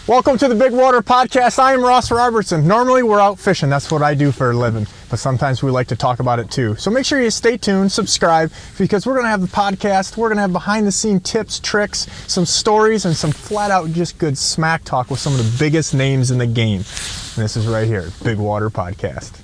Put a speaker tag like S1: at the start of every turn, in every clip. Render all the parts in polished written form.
S1: Welcome to the Bigwater Podcast. I am Ross Robertson. Normally we're out fishing. That's what I do for a living. But sometimes we like to talk about it too. So make sure you stay tuned, subscribe, because we're going to have the podcast. We're going to have behind the scene tips, tricks, some stories, and some flat out just good smack talk with some of the biggest names in the game. And this is right here, Bigwater Podcast.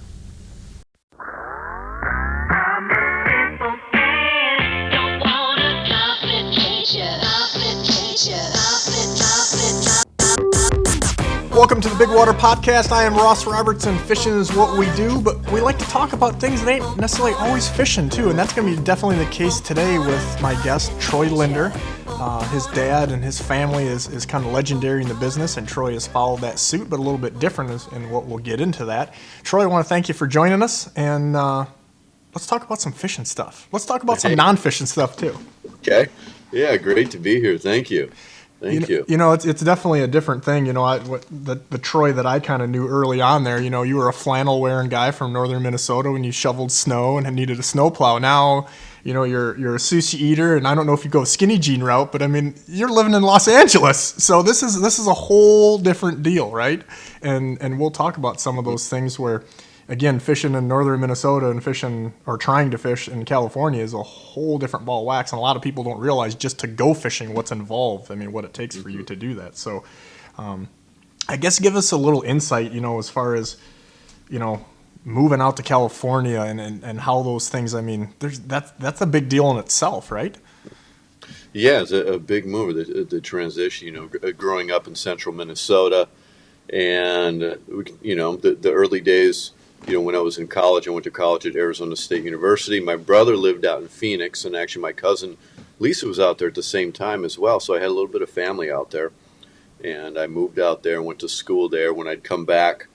S1: Welcome to the Bigwater Podcast. I am Ross Robertson. Fishing is what we do, but we like to talk about things that ain't necessarily always fishing too, and that's going to be definitely the case today with my guest, Troy Linder. His dad and his family is kind of legendary in the business, and Troy has followed that suit, but a little bit different in what we'll get into that. Troy, I want to thank you for joining us, and let's talk about some fishing stuff. Let's talk about some non-fishing stuff too.
S2: Okay. Yeah, great to be here. Thank you. Thank you.
S1: You know, it's definitely a different thing. You know, the Troy that I kind of knew early on there, you know, you were a flannel wearing guy from northern Minnesota when you shoveled snow and needed a snowplow. Now, you know, you're a sushi eater, and I don't know if you go skinny jean route, but I mean, you're living in Los Angeles, so this is a whole different deal, right? And we'll talk about some of those things where, again, fishing in northern Minnesota and fishing or trying to fish in California is a whole different ball of wax, and a lot of people don't realize just to go fishing what's involved. I mean, what it takes for you to do that. So, I guess give us a little insight, you know, as far as, you know, moving out to California and how those things. I mean, that's a big deal in itself, right?
S2: Yeah, it's a big move. The transition, you know, growing up in central Minnesota, and you know, the early days. You know, when I was in college, I went to college at Arizona State University. My brother lived out in Phoenix, and actually my cousin Lisa was out there at the same time as well. So I had a little bit of family out there, and I moved out there and went to school there. When I'd come back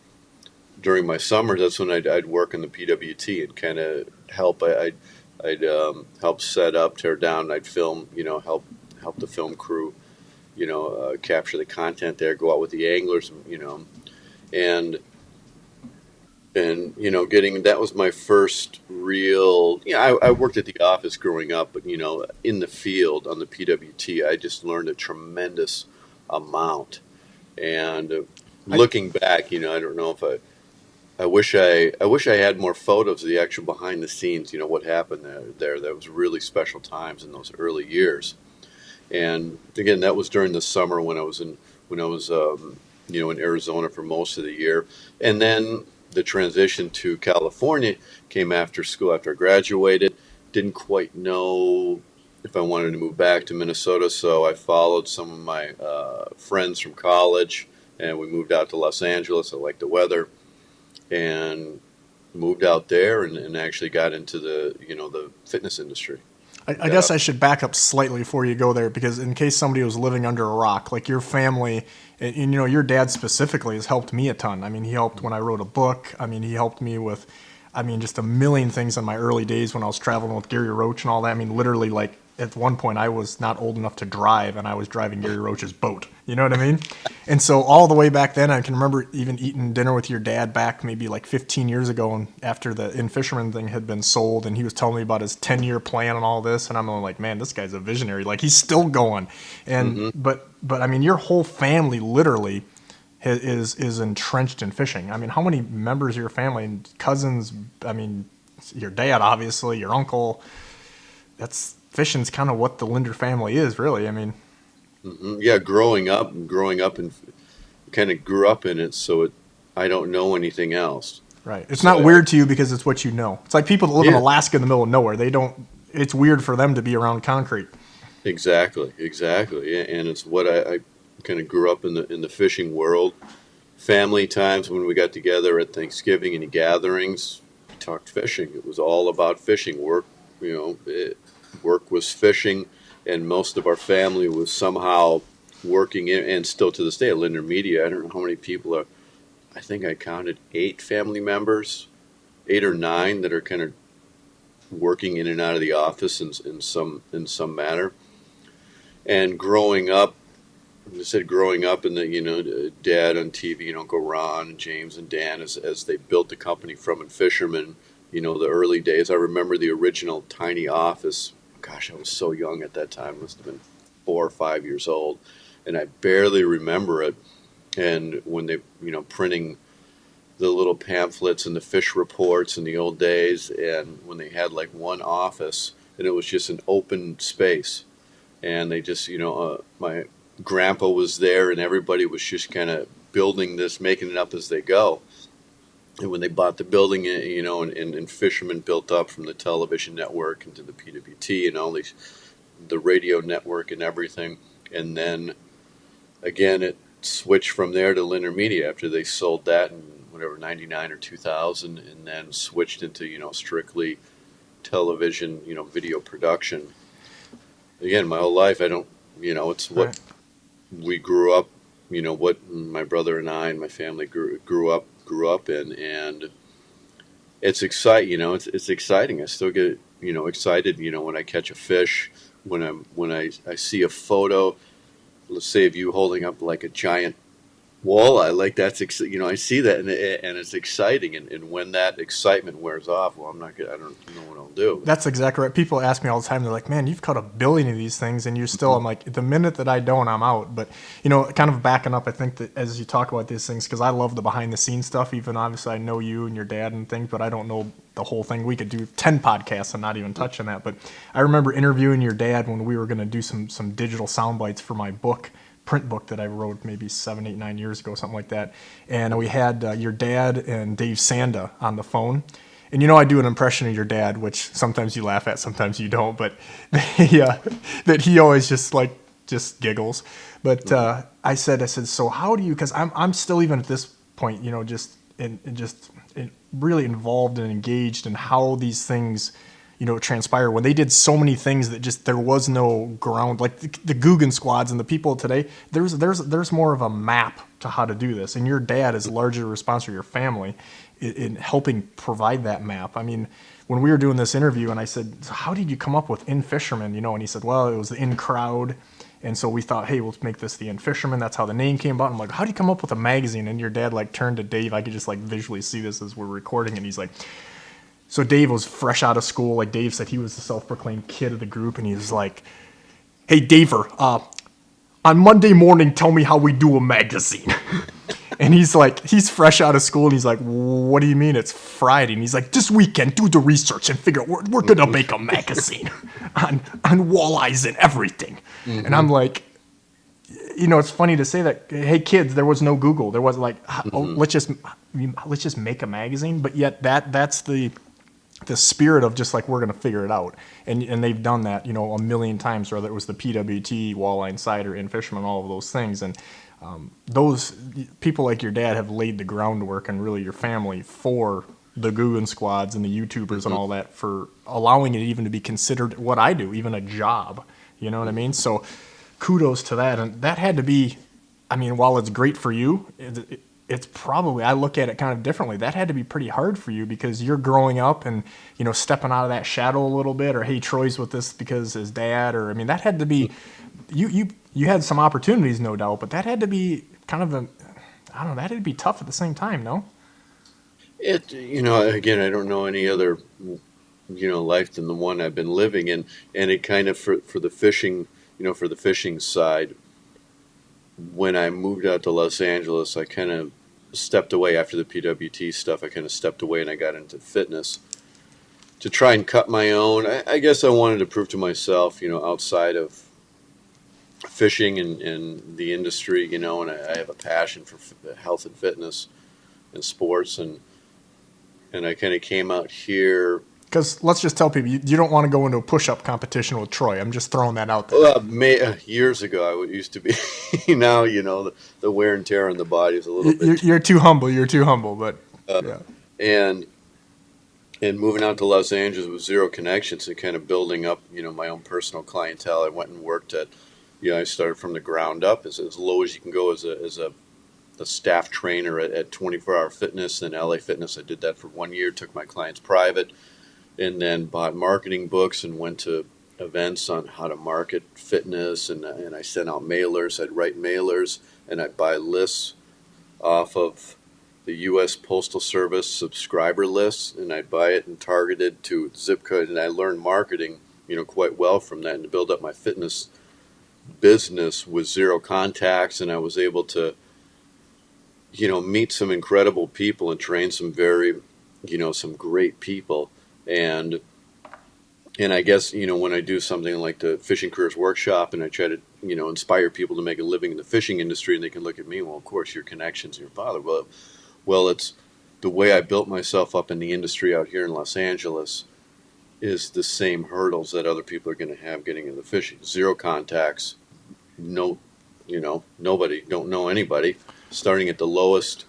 S2: during my summers, that's when I'd work in the PWT and kind of help. I'd help set up, tear down. I'd film, you know, help the film crew, you know, capture the content there, go out with the anglers, you know, and you know, that was my first real. Yeah, I worked at the office growing up, but you know, in the field on the PWT, I just learned a tremendous amount. And looking back, you know, I don't know if I wish I had more photos of the actual behind the scenes. You know, what happened there. That was really special times in those early years. And again, that was during the summer when I was you know, in Arizona for most of the year, and then. The transition to California came after school, after I graduated. Didn't quite know if I wanted to move back to Minnesota, so I followed some of my friends from college, and we moved out to Los Angeles. I liked the weather, and moved out there and actually got into the fitness industry.
S1: I guess I should back up slightly before you go there, because in case somebody was living under a rock, like your family, and you know, your dad specifically has helped me a ton. I mean, he helped when I wrote a book. I mean, he helped me with, just a million things in my early days when I was traveling with Gary Roach and all that. I mean, literally, like, at one point I was not old enough to drive, and I was driving Gary Roach's boat. You know what I mean? And so all the way back then, I can remember even eating dinner with your dad back maybe like 15 years ago, and after the In Fisherman thing had been sold, and he was telling me about his 10-year plan and all this, and I'm like, man, this guy's a visionary. Like, he's still going. And but I mean, your whole family literally is entrenched in fishing. I mean, how many members of your family and cousins? I mean, your dad, obviously, your uncle. Fishing's kind of what the Linder family is, really. I mean,
S2: yeah, growing up and kind of grew up in it, so I don't know anything else.
S1: Right. It's not weird to you because it's what you know. It's like people that live in Alaska in the middle of nowhere. It's weird for them to be around concrete.
S2: Exactly. And it's what I kind of grew up in the fishing world. Family times when we got together at Thanksgiving and gatherings, we talked fishing. It was all about fishing. Work, you know, work was fishing, and most of our family was somehow working in, and still to this day at Linder Media. I don't know how many people are. I think I counted 8 family members, 8 or 9 that are kind of working in and out of the office in some manner. And growing up, as I said, growing up in the, you know, Dad on TV and Uncle Ron and James and Dan as they built the company from and Fisherman, you know, the early days. I remember the original tiny office. Gosh, I was so young at that time. Must have been 4 or 5 years old, and I barely remember it. And when they, printing the little pamphlets and the fish reports in the old days, and when they had like one office and it was just an open space, and they just, my grandpa was there, and everybody was just kind of building this, making it up as they go. And when they bought the building, and fishermen built up from the television network into the PWT and all these, the radio network and everything. And then again, it switched from there to Lindner Media after they sold that in whatever, 99 or 2000, and then switched into, strictly television, video production. Again, my whole life, I don't, it's what we grew up, what my brother and I and my family grew up in, and it's exciting. It's exciting. I still get excited. When I catch a fish, when I see a photo. Let's say of you holding up like a giant walleye, like that's I see that, and it's exciting. And when that excitement wears off, well, I don't know what I'll do.
S1: That's exactly right. People ask me all the time. They're like, "Man, you've caught 1 billion of these things, and you're still." I'm like, the minute that I don't, I'm out. But kind of backing up, I think that as you talk about these things, because I love the behind the scenes stuff. Even obviously, I know you and your dad and things, but I don't know the whole thing. We could do 10 podcasts and not even touch on that. But I remember interviewing your dad when we were going to do some digital sound bites for my print book that I wrote maybe 7, 8, 9 years ago, something like that. And we had your dad and Dave Sanda on the phone. And I do an impression of your dad, which sometimes you laugh at, sometimes you don't, but that he always just giggles. But I said, so how do you, because I'm still even at this point, just really involved and engaged in how these things transpire. When they did so many things that just there was no ground, like the Guggen squads and the people today, there's more of a map to how to do this. And your dad is largely responsible for your family in helping provide that map. I mean, when we were doing this interview and I said, so how did you come up with In Fisherman? And he said, well, it was the In Crowd. And so we thought, hey, we'll make this the In Fisherman. That's how the name came about. I'm like, how do you come up with a magazine? And your dad turned to Dave. I could just visually see this as we're recording. And he's like, so Dave was fresh out of school. Like Dave said, he was the self-proclaimed kid of the group. And he was like, hey, Daver, on Monday morning, tell me how we do a magazine. And he's fresh out of school. And he's like, what do you mean it's Friday? And he's like, this weekend, do the research and figure out we're going to make a magazine on walleyes and everything. Mm-hmm. And I'm like, it's funny to say that, hey, kids, there was no Google. There was let's just make a magazine. But yet that's the spirit of just we're going to figure it out. And they've done that, 1 million times, whether it was the PWT, Walleye Insider, In Fisherman, all of those things. And those people like your dad have laid the groundwork, and really your family, for the Guggen squads and the YouTubers and all that, for allowing it even to be considered what I do, even a job. You know what I mean? So kudos to that. And that had to be, while it's great for you, it's probably, I look at it kind of differently. That had to be pretty hard for you because you're growing up and, stepping out of that shadow a little bit, or, hey, Troy's with this because his dad, or, that had to be, you had some opportunities, no doubt, but that had to be kind of that had to be tough at the same time, no?
S2: Again, I don't know any other, life than the one I've been living in. And it kind of, for the fishing, for the fishing side, when I moved out to Los Angeles, I kind of stepped away after the PWT stuff. I kind of stepped away and I got into fitness to try and cut my own. I guess I wanted to prove to myself, outside of fishing and the industry, and I have a passion for health and fitness and sports, and I kind of came out here.
S1: Because let's just tell people, you don't want to go into a push-up competition with Troy. I'm just throwing that out there.
S2: Well, years ago, I used to be. Now, the wear and tear on the body is a little bit.
S1: You're too humble. You're too humble, but yeah.
S2: And moving out to Los Angeles with zero connections and kind of building up, my own personal clientele. I went and worked at, I started from the ground up as low as you can go as a staff trainer at 24 Hour Fitness and LA Fitness. I did that for 1 year, took my clients private, and then bought marketing books and went to events on how to market fitness. And I sent out mailers. I'd write mailers and I'd buy lists off of the U.S. Postal Service subscriber lists, and I'd buy it and target it to zip code. And I learned marketing, quite well from that, and to build up my fitness business with zero contacts. And I was able to meet some incredible people and train some some great people. And I guess, when I do something like the Fishing Careers Workshop and I try to, inspire people to make a living in the fishing industry, and they can look at me, well, of course, your connections, your father. Well, it's the way I built myself up in the industry out here in Los Angeles is the same hurdles that other people are going to have getting into fishing. Zero contacts, no, nobody, don't know anybody, starting at the lowest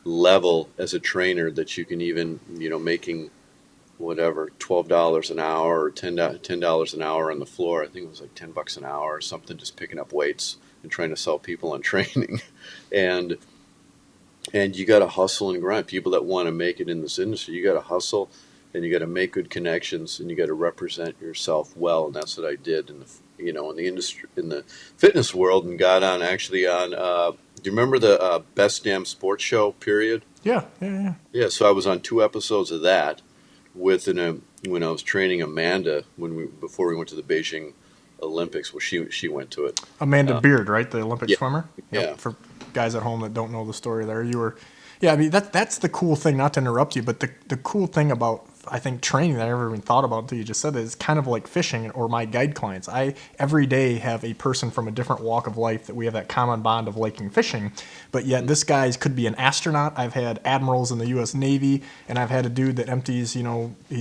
S2: level as a trainer that you can even, making whatever, $12 an hour or $10 an hour on the floor. I think it was like $10 an hour or something, just picking up weights and trying to sell people on training. and and you got to hustle and grind. People that want to make it in this industry, you got to hustle and you got to make good connections and you got to represent yourself well. And that's what I did in the industry, in the fitness world, and got on actually on. Do you remember the Best Damn Sports Show period?
S1: Yeah.
S2: Yeah. So I was on 2 episodes of that when I was training Amanda before we went to the Beijing Olympics. Well, she went to it.
S1: Amanda Beard, right? The Olympic
S2: yeah,
S1: swimmer? Yep.
S2: Yeah.
S1: For guys at home that don't know the story there, you were, yeah, I mean, that's the cool thing, not to interrupt you, but the cool thing about, I think, training that I never even thought about until you just said that is kind of like fishing or my guide clients. I every day have a person from a different walk of life that we have that common bond of liking fishing, but yet this guy could be an astronaut. I've had admirals in the U.S. Navy, and I've had a dude that empties, he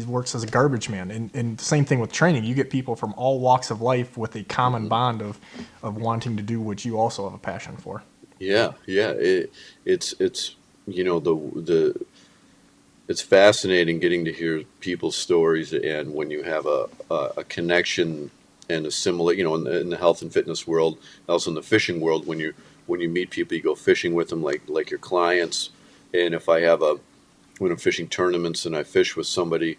S1: works as a garbage man. And the same thing with training. You get people from all walks of life with a common bond of wanting to do what you also have a passion for.
S2: Yeah. It's the it's fascinating getting to hear people's stories, and when you have a connection and a similar, in the health and fitness world, also in the fishing world, when you meet people, you go fishing with them like your clients. And if I have when I'm fishing tournaments and I fish with somebody,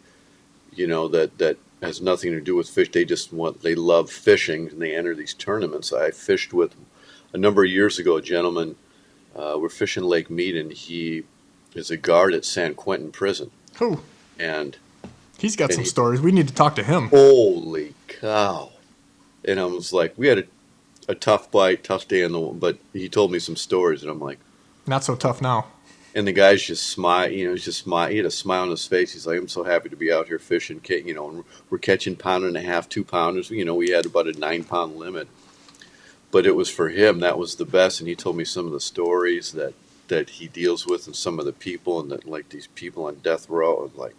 S2: that has nothing to do with fish, they love fishing and they enter these tournaments. I fished with a number of years ago a gentleman. We're fishing Lake Mead, and he is a guard at San Quentin prison.
S1: Cool.
S2: And
S1: he's got some stories. We need to talk to him.
S2: Holy cow. And I was like, we had a tough bite, tough day but he told me some stories, and I'm like,
S1: not so tough now.
S2: And the guy's just smile, he's just smile. He had a smile on his face. He's like, I'm so happy to be out here fishing, and we're catching 1.5 pound, 2 pounders. We had about a 9-pound limit. But it was for him, that was the best. And he told me some of the stories that he deals with, and some of the people, and that, like, these people on death row, and like,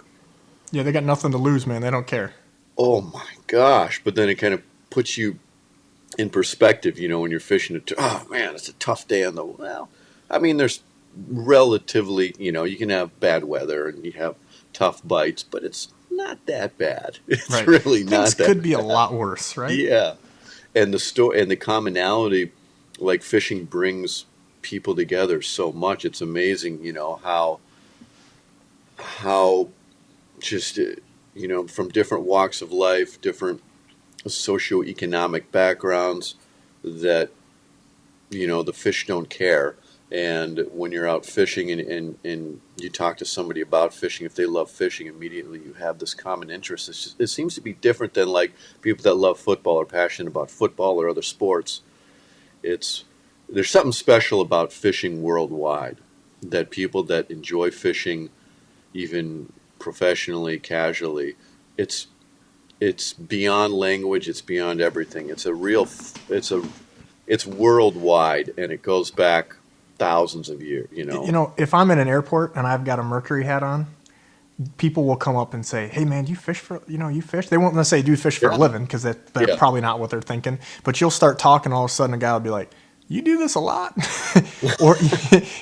S1: yeah, they got nothing to lose, man. They don't care.
S2: Oh my gosh. But then it kind of puts you in perspective, when you're fishing. Oh man, it's a tough day there's relatively, you can have bad weather and you have tough bites, but it's not that bad. It's
S1: right.
S2: Really not
S1: Things
S2: that
S1: could be
S2: bad.
S1: A lot worse, right?
S2: Yeah. And the commonality, like fishing brings people together so much. It's amazing, how just, from different walks of life, different socioeconomic backgrounds, that, the fish don't care. And when you're out fishing and you talk to somebody about fishing, if they love fishing, immediately you have this common interest. It seems to be different than like people that love football or passionate about football or other sports. There's something special about fishing worldwide, that people that enjoy fishing, even professionally, casually, it's beyond language. It's beyond everything. It's worldwide, and it goes back thousands of years.
S1: If I'm in an airport and I've got a Mercury hat on, people will come up and say, "Hey man, you fish for, you fish?" They won't necessarily do fish for a living, because that's probably not what they're thinking. But you'll start talking, all of a sudden a guy will be like, "You do this a lot?" Or,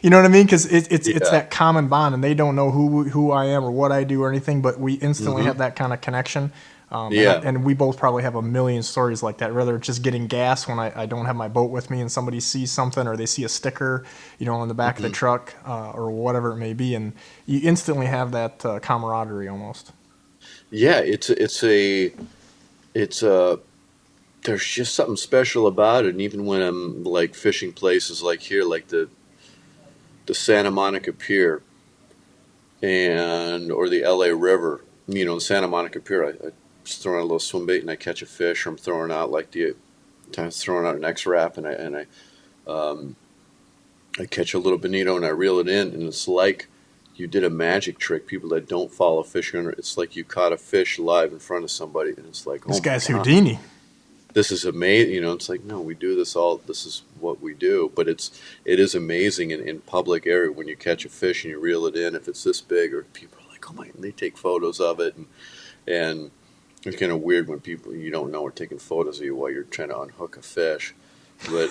S1: you know what I mean? Because it's that common bond, and they don't know who I am or what I do or anything, but we instantly have that kind of connection. And we both probably have a million stories like that, whether it's just getting gas when I don't have my boat with me and somebody sees something, or they see a sticker, on the back of the truck, or whatever it may be. And you instantly have that camaraderie almost.
S2: Yeah, there's just something special about it. And even when I'm like fishing places like here, like the Santa Monica Pier or the LA River, the Santa Monica Pier, I just throw out a little swim bait and I catch a fish, or I'm throwing out an X-Rap, and I catch a little bonito and I reel it in, and it's like you did a magic trick. People that don't follow fishing, it's like you caught a fish live in front of somebody, and it's like,
S1: This
S2: oh my
S1: guy's
S2: god,
S1: Houdini.
S2: this is amazing. It's like, no, we do this all. This is what we do. But it is amazing in public area when you catch a fish and you reel it in. If it's this big, or people are like, oh my, and they take photos of it, and it's kind of weird when people you don't know are taking photos of you while you're trying to unhook a fish, but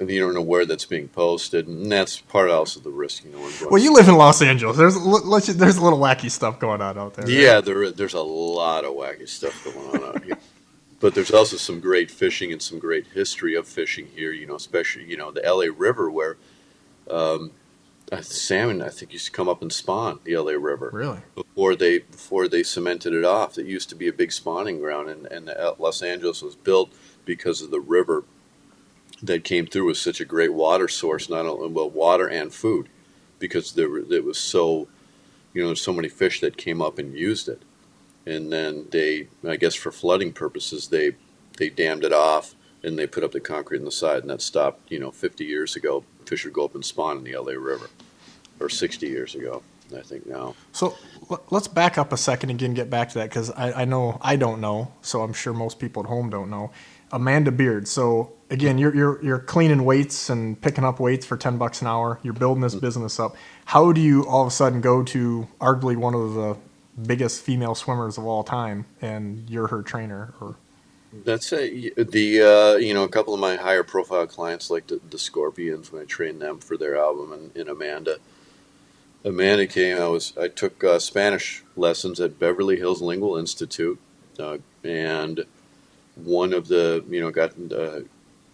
S2: you don't know where that's being posted, and that's part also the risk.
S1: Well, you live in Los Angeles. There's a little wacky stuff going on out there. Right?
S2: Yeah, there's a lot of wacky stuff going on out here. But there's also some great fishing and some great history of fishing here, especially, the LA River where um, salmon, I think, used to come up and spawn the LA River.
S1: Really?
S2: Before they cemented it off. It used to be a big spawning ground, and Los Angeles was built because of the river that came through was such a great water source, not only water and food, because it was so, there's so many fish that came up and used it. And then I guess for flooding purposes, they dammed it off and they put up the concrete on the side, and that stopped. 50 years ago, fish would go up and spawn in the LA River, or 60 years ago, I think now.
S1: So let's back up a second again, and get back to that, because I know I don't know, so I'm sure most people at home don't know. Amanda Beard. So again, you're cleaning weights and picking up weights for $10 an hour. You're building this business up. How do you all of a sudden go to arguably one of the biggest female swimmers of all time, and you're her trainer? Or
S2: That's it. A couple of my higher profile clients, like the Scorpions, when I trained them for their album, and Amanda came. I took Spanish lessons at Beverly Hills Lingual Institute, and one of the got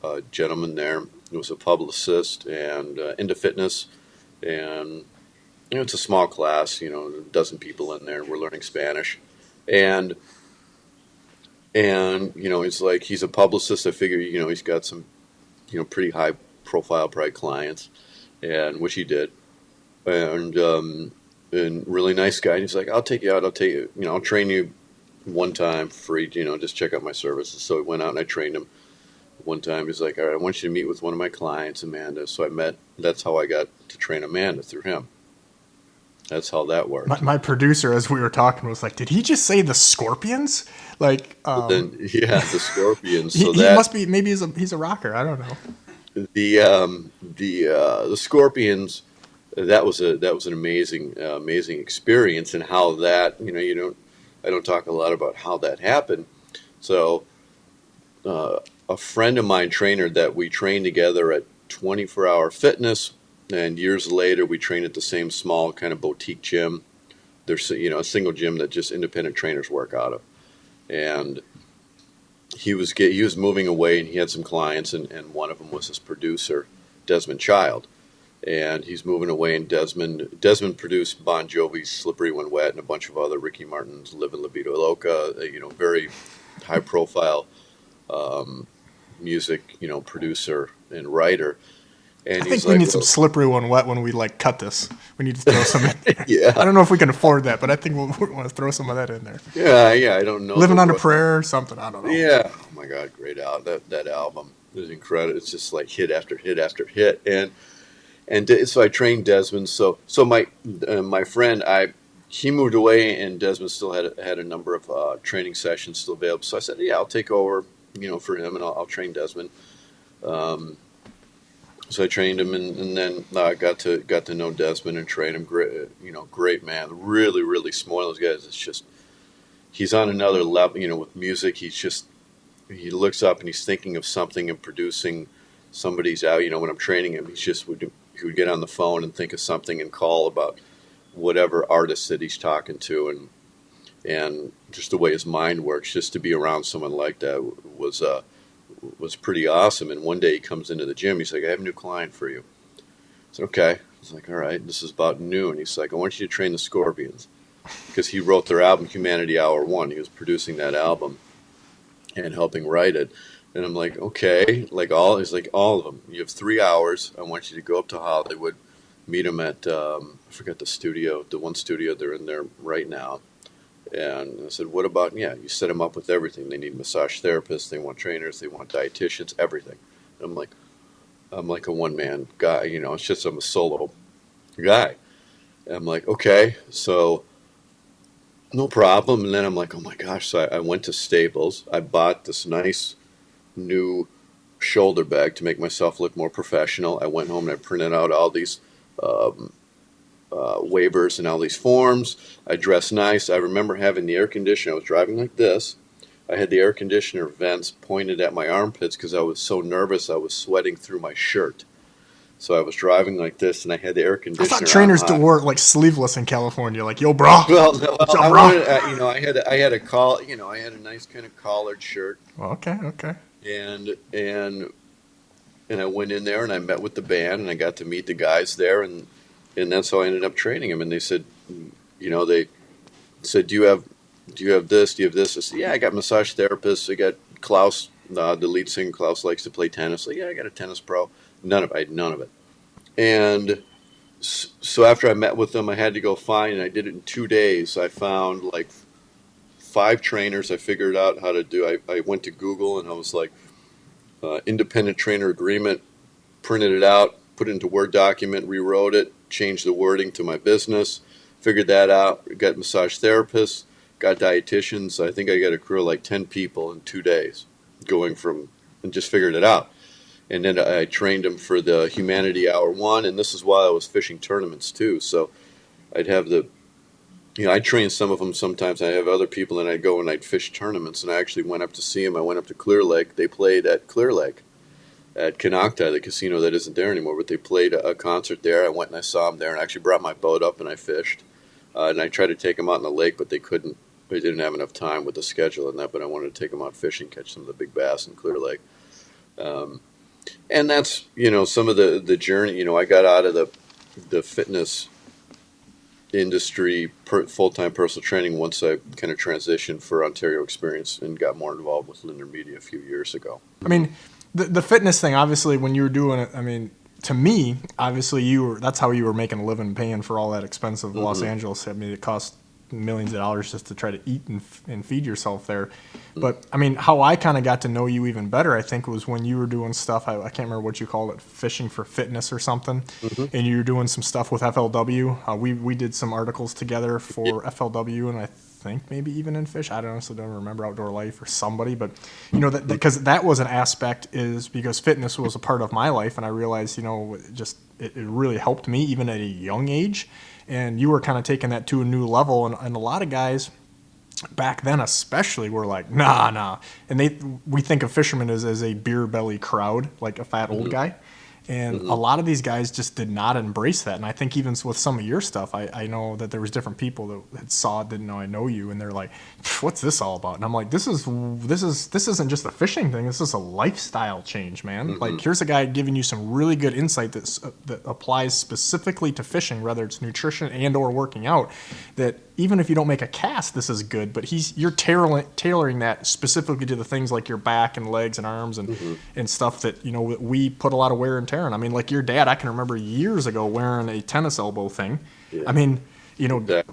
S2: a gentleman there who was a publicist and into fitness, and it's a small class, a dozen people in there. We're learning Spanish, and he's a publicist. I figure he's got some pretty high profile, probably clients, and which he did, and really nice guy. And he's like, I'll take you out. I'll train you one time for free. Just check out my services. So he went out and I trained him one time. He's like, all right, I want you to meet with one of my clients, Amanda. So that's how I got to train Amanda, through him. That's how that worked.
S1: my producer, as we were talking, was like, "Did he just say the Scorpions?" Like,
S2: the Scorpions.
S1: He must be. Maybe he's a rocker. I don't know.
S2: The Scorpions. That was an amazing experience, and how that I don't talk a lot about how that happened. So a friend of mine, trainer, that we trained together at 24 Hour Fitness. And years later, we trained at the same small kind of boutique gym. There's a single gym that just independent trainers work out of. And he was moving away, and he had some clients, and one of them was his producer, Desmond Child. And he's moving away, and Desmond produced Bon Jovi's "Slippery When Wet" and a bunch of other, Ricky Martin's "Livin' La Vida Loca," very high profile music, producer and writer. And
S1: I think we need some "Slippery When Wet" when we cut this. We need to throw some in there.
S2: Yeah.
S1: I don't know if we can afford that, but I think we'll want to throw some of that in there.
S2: Yeah, I don't know.
S1: "Living on a Prayer" or something. I don't know.
S2: Yeah. Oh my God, great album. That album is incredible. It's just like hit after hit after hit. And so I trained Desmond. So my friend, he moved away, and Desmond still had a number of training sessions still available. So I said, yeah, I'll take over, for him, and I'll train Desmond. So I trained him, and then I got to know Desmond and train him. Great man, really, really smart. Those guys, it's just, he's on another level. With music, he looks up and he's thinking of something and producing somebody's out. When I'm training him, he would get on the phone and think of something and call about whatever artist that he's talking to, and just the way his mind works. Just to be around someone like that was pretty awesome. And one day he comes into the gym. He's like, I have a new client for you. I said, okay. I was like, all right, this is about noon. He's like, I want you to train the Scorpions, because he wrote their album, Humanity Hour 1. He was producing that album and helping write it. And I'm like, okay, he's like, all of them. You have 3 hours. I want you to go up to Hollywood, meet them at, I forgot the one studio they're in there right now. And I said, what about, you set them up with everything. They need massage therapists, they want trainers, they want dietitians, everything. And I'm like, I'm like a one-man guy, you know, it's just I'm a solo guy. And I'm like, okay, so no problem. And then I'm like, oh my gosh. So I went to Staples. I bought this nice new shoulder bag to make myself look more professional. I went home and I printed out all these um, waivers and all these forms. I dressed nice. I remember having the air conditioner. I was driving like this. I had the air conditioner vents pointed at my armpits because I was so nervous. I was sweating through my shirt. So I was driving like this, and I had the air
S1: I
S2: conditioner
S1: thought
S2: on
S1: trainers
S2: high.
S1: wore like sleeveless in California. Like, yo, bro,
S2: Well, no,
S1: what's
S2: well,
S1: up,
S2: I
S1: bro?
S2: wanted, I had a call, I had a nice kind of collared shirt,
S1: Well, okay.
S2: and I went in there and I met with the band, and I got to meet the guys there, and that's how I ended up training them. And they said, they said, do you have this? Do you have this? I said, yeah, I got massage therapists. I got Klaus, the lead singer. Klaus likes to play tennis. So yeah, I got a tennis pro. I had none of it. And so after I met with them, I had to go find, and I did it in 2 days. I found like 5 trainers. I figured out how to do. I went to Google and I was like, independent trainer agreement, printed it out, put it into Word document, rewrote it, changed the wording to my business, figured that out. Got massage therapists, got dietitians. I think I got a crew of like 10 people in 2 days, and just figured it out. And then I trained them for the Humanity Hour 1, and this is while I was fishing tournaments too. So I'd have I train some of them sometimes. I have other people, and I'd go and I'd fish tournaments. And I actually went up to see them. I went up to Clear Lake. They played at Clear Lake at Canocta, the casino that isn't there anymore. But they played a concert there. I went and I saw them there, and I actually brought my boat up and I fished. And I tried to take them out in the lake, but they couldn't. They didn't have enough time with the schedule and that. But I wanted to take them out fishing, catch some of the big bass in Clear Lake. And that's some of the journey. I got out of the fitness industry, full-time personal training, once I kind of transitioned for Ontario Experience and got more involved with Linder Media a few years ago.
S1: I mean, the fitness thing, obviously, when you were doing it, I mean, to me, obviously, that's how you were making a living, paying for all that expensive Los Angeles. I mean, it cost millions of dollars just to try to eat and feed yourself there. But I mean, how I kind of got to know you even better, I think, was when you were doing stuff. I can't remember what you called it, fishing for fitness or something. And you were doing some stuff with FLW. We did some articles together for FLW, and I think maybe even in Fish. I honestly don't remember, Outdoor Life or somebody. But because that was an aspect, is because fitness was a part of my life, and I realized it really helped me even at a young age. And you were kind of taking that to a new level, and a lot of guys back then especially were like, nah. And we think of fishermen as a beer belly crowd, like a fat old guy. And a lot of these guys just did not embrace that. And I think even with some of your stuff, I know that there was different people that saw it, didn't know I know you, and they're like, what's this all about? And I'm like, this isn't just a fishing thing. This is a lifestyle change, man. Like, here's a guy giving you some really good insight that applies specifically to fishing, whether it's nutrition and or working out, that even if you don't make a cast, this is good, but you're tailoring that specifically to the things like your back and legs and arms and stuff that, we put a lot of wear and tear on. I mean, like your dad, I can remember years ago wearing a tennis elbow thing. Yeah. I mean,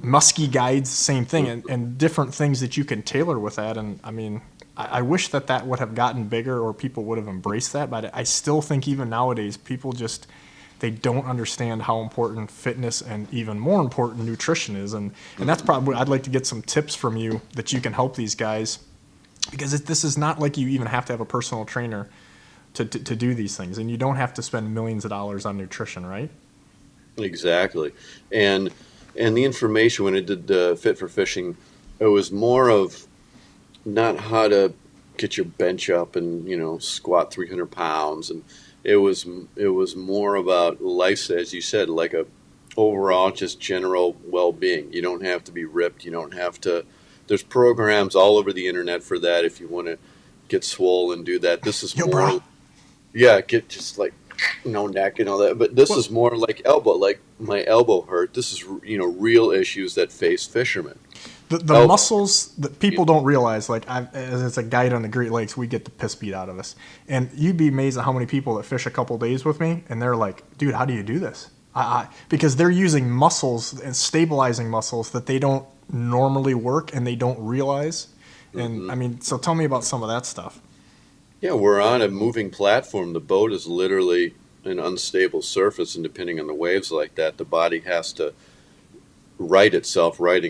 S1: musky guides, same thing, and different things that you can tailor with that. And I mean, I wish that would have gotten bigger or people would have embraced that, but I still think even nowadays people they don't understand how important fitness and even more important nutrition is. And that's probably, I'd like to get some tips from you that you can help these guys, because this is not like you even have to have a personal trainer to do these things. And you don't have to spend millions of dollars on nutrition, right?
S2: Exactly. And the information when it did Fit for Fishing, it was more of not how to get your bench up and, squat 300 pounds. And it was more about life, as you said, like a overall just general well-being. You don't have to be ripped. You don't have to. There's programs all over the internet for that if you want to get swole and do that. This is more, get just like neck and all that. But this is more like elbow. Like my elbow hurt. This is real issues that face fishermen.
S1: The muscles that people don't realize, like as a guide on the Great Lakes, we get the piss beat out of us. And you'd be amazed at how many people that fish a couple days with me, and they're like, dude, how do you do this? Because they're using muscles and stabilizing muscles that they don't normally work and they don't realize. And I mean, so tell me about some of that stuff.
S2: Yeah, we're on a moving platform. The boat is literally an unstable surface, and depending on the waves like that, the body has to right itself. Right,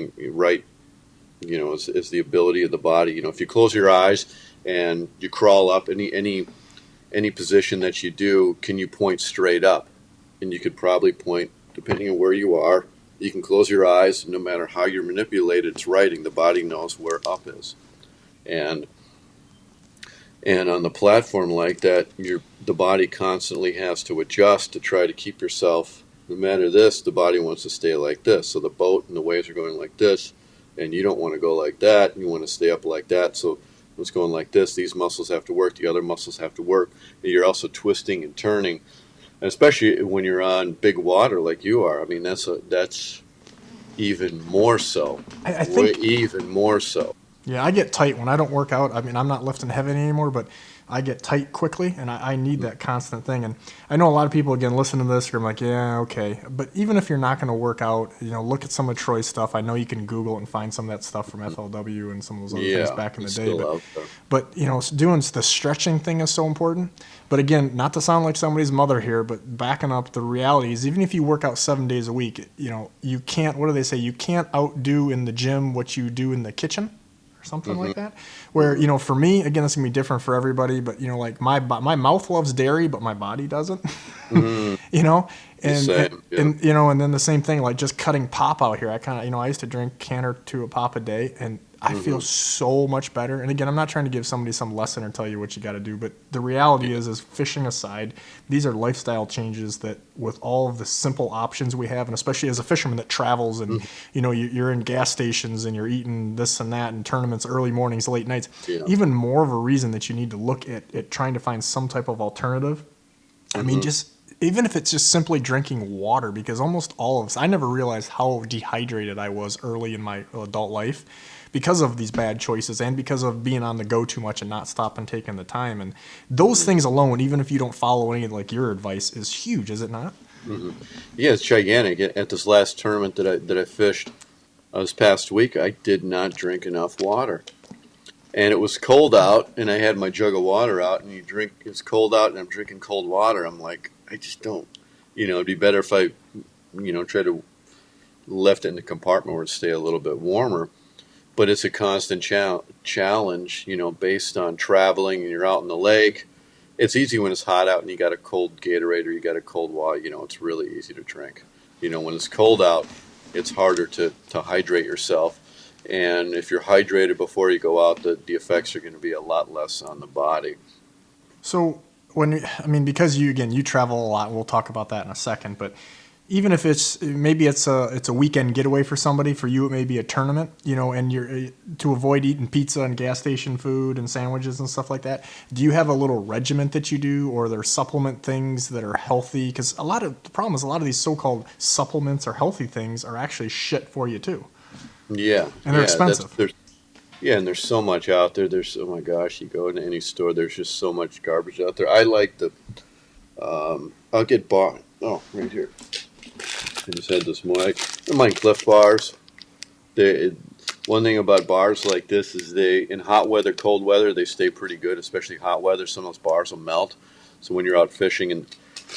S2: is the ability of the body. If you close your eyes and you crawl up, any position that you do, can you point straight up? And you could probably point, depending on where you are. You can close your eyes. No matter how you're manipulated, it's righting. The body knows where up is, and on the platform like that, the body constantly has to adjust to try to keep yourself. No matter this, the body wants to stay like this. So the boat and the waves are going like this, and you don't want to go like that. You want to stay up like that. So it's going like this. These muscles have to work. The other muscles have to work. And you're also twisting and turning, and especially when you're on big water like you are. I mean, that's even more so.
S1: I think
S2: even more so.
S1: Yeah, I get tight when I don't work out. I mean, I'm not lifting heavy anymore, but I get tight quickly, and I need that constant thing. And I know a lot of people, again, listen to this, are like, yeah, okay. But even if you're not going to work out, look at some of Troy's stuff. I know you can Google and find some of that stuff from FLW and some of those other things back in the day. But doing the stretching thing is so important. But again, not to sound like somebody's mother here, but backing up, the reality is even if you work out 7 days a week, you can't, what do they say? You can't outdo in the gym what you do in the kitchen. Something like that, where for me, again, it's gonna be different for everybody, but like my mouth loves dairy, but my body doesn't. And then the same thing, like just cutting pop out here. I kind of I used to drink a can or two of pop a day, and I feel so much better. And again, I'm not trying to give somebody some lesson or tell you what you got to do, but the reality is fishing aside, these are lifestyle changes that with all of the simple options we have, and especially as a fisherman that travels and, you're in gas stations and you're eating this and that and tournaments, early mornings, late nights, even more of a reason that you need to look at trying to find some type of alternative. I mean, even if it's just simply drinking water, because almost all of us, I never realized how dehydrated I was early in my adult life because of these bad choices and because of being on the go too much and not stopping, taking the time. And those things alone, even if you don't follow any like your advice, is huge, is it not?
S2: Yeah, it's gigantic. At this last tournament that I fished this past week, I did not drink enough water. And it was cold out, and I had my jug of water out, and it's cold out, and I'm drinking cold water. I'm like, I just don't, it'd be better if I, try to left it in the compartment where it stay a little bit warmer. But it's a constant challenge, based on traveling and you're out in the lake. It's easy when it's hot out and you got a cold Gatorade or you got a cold water, it's really easy to drink. When it's cold out, it's harder to hydrate yourself. And if you're hydrated before you go out, the effects are going to be a lot less on the body.
S1: So because you travel a lot, we'll talk about that in a second, but even if it's a weekend getaway for somebody, for you it may be a tournament, and you're to avoid eating pizza and gas station food and sandwiches and stuff like that. Do you have a little regiment that you do, or there are supplement things that are healthy? Because the problem is a lot of these so-called supplements or healthy things are actually shit for you too.
S2: Yeah,
S1: and they're expensive.
S2: And there's so much out there. Oh my gosh, you go into any store, there's just so much garbage out there. I like I'll get bar. Oh, right here. I just had this more. I don't mind Cliff bars. One thing about bars like this is in hot weather, cold weather, they stay pretty good, especially hot weather. Some of those bars will melt. So when you're out fishing and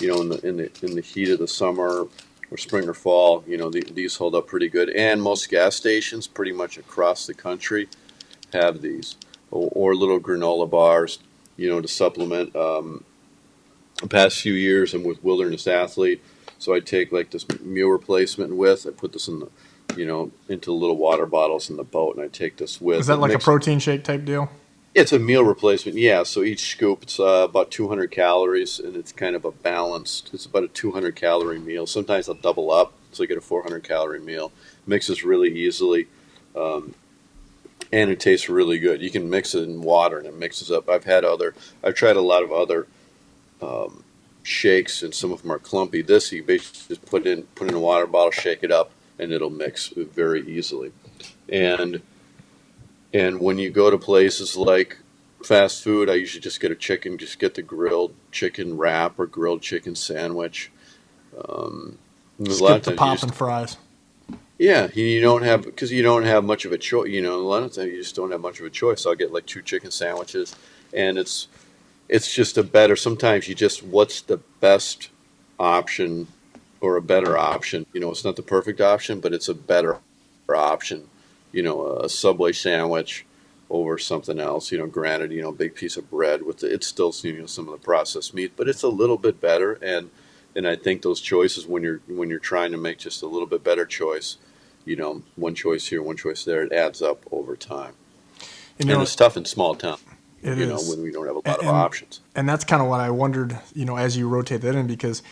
S2: in the heat of the summer or spring or fall, these hold up pretty good. And most gas stations pretty much across the country have these or little granola bars, to supplement. The past few years I'm with Wilderness Athlete. So I take like this meal replacement I put this in into little water bottles in the boat, and I take this with.
S1: Is that like a protein shake type deal?
S2: It's a meal replacement, yeah. So each scoop, it's about 200 calories, and it's kind of it's about a 200 calorie meal. Sometimes I'll double up, so I get a 400 calorie meal. Mixes really easily, and it tastes really good. You can mix it in water, and it mixes up. I've tried a lot of other shakes, and some of them are clumpy. This you basically just put in a water bottle, shake it up, and it'll mix very easily. And when you go to places like fast food, I usually just get the grilled chicken wrap or grilled chicken sandwich.
S1: Skip the pop and fries.
S2: Yeah, you don't have much of a choice. A lot of times you just don't have much of a choice. So I'll get like 2 chicken sandwiches, and it's it's just a better, sometimes you just, what's the best option or a better option? It's not the perfect option, but it's a better option. A Subway sandwich over something else. Granted, a big piece of bread with it's still some of the processed meat, but it's a little bit better. And I think those choices, when you're trying to make just a little bit better choice, one choice here, one choice there, it adds up over time. And it's tough in small town.
S1: It is.
S2: When we don't have a lot of options.
S1: And that's kind of what I wondered, as you rotate that in, because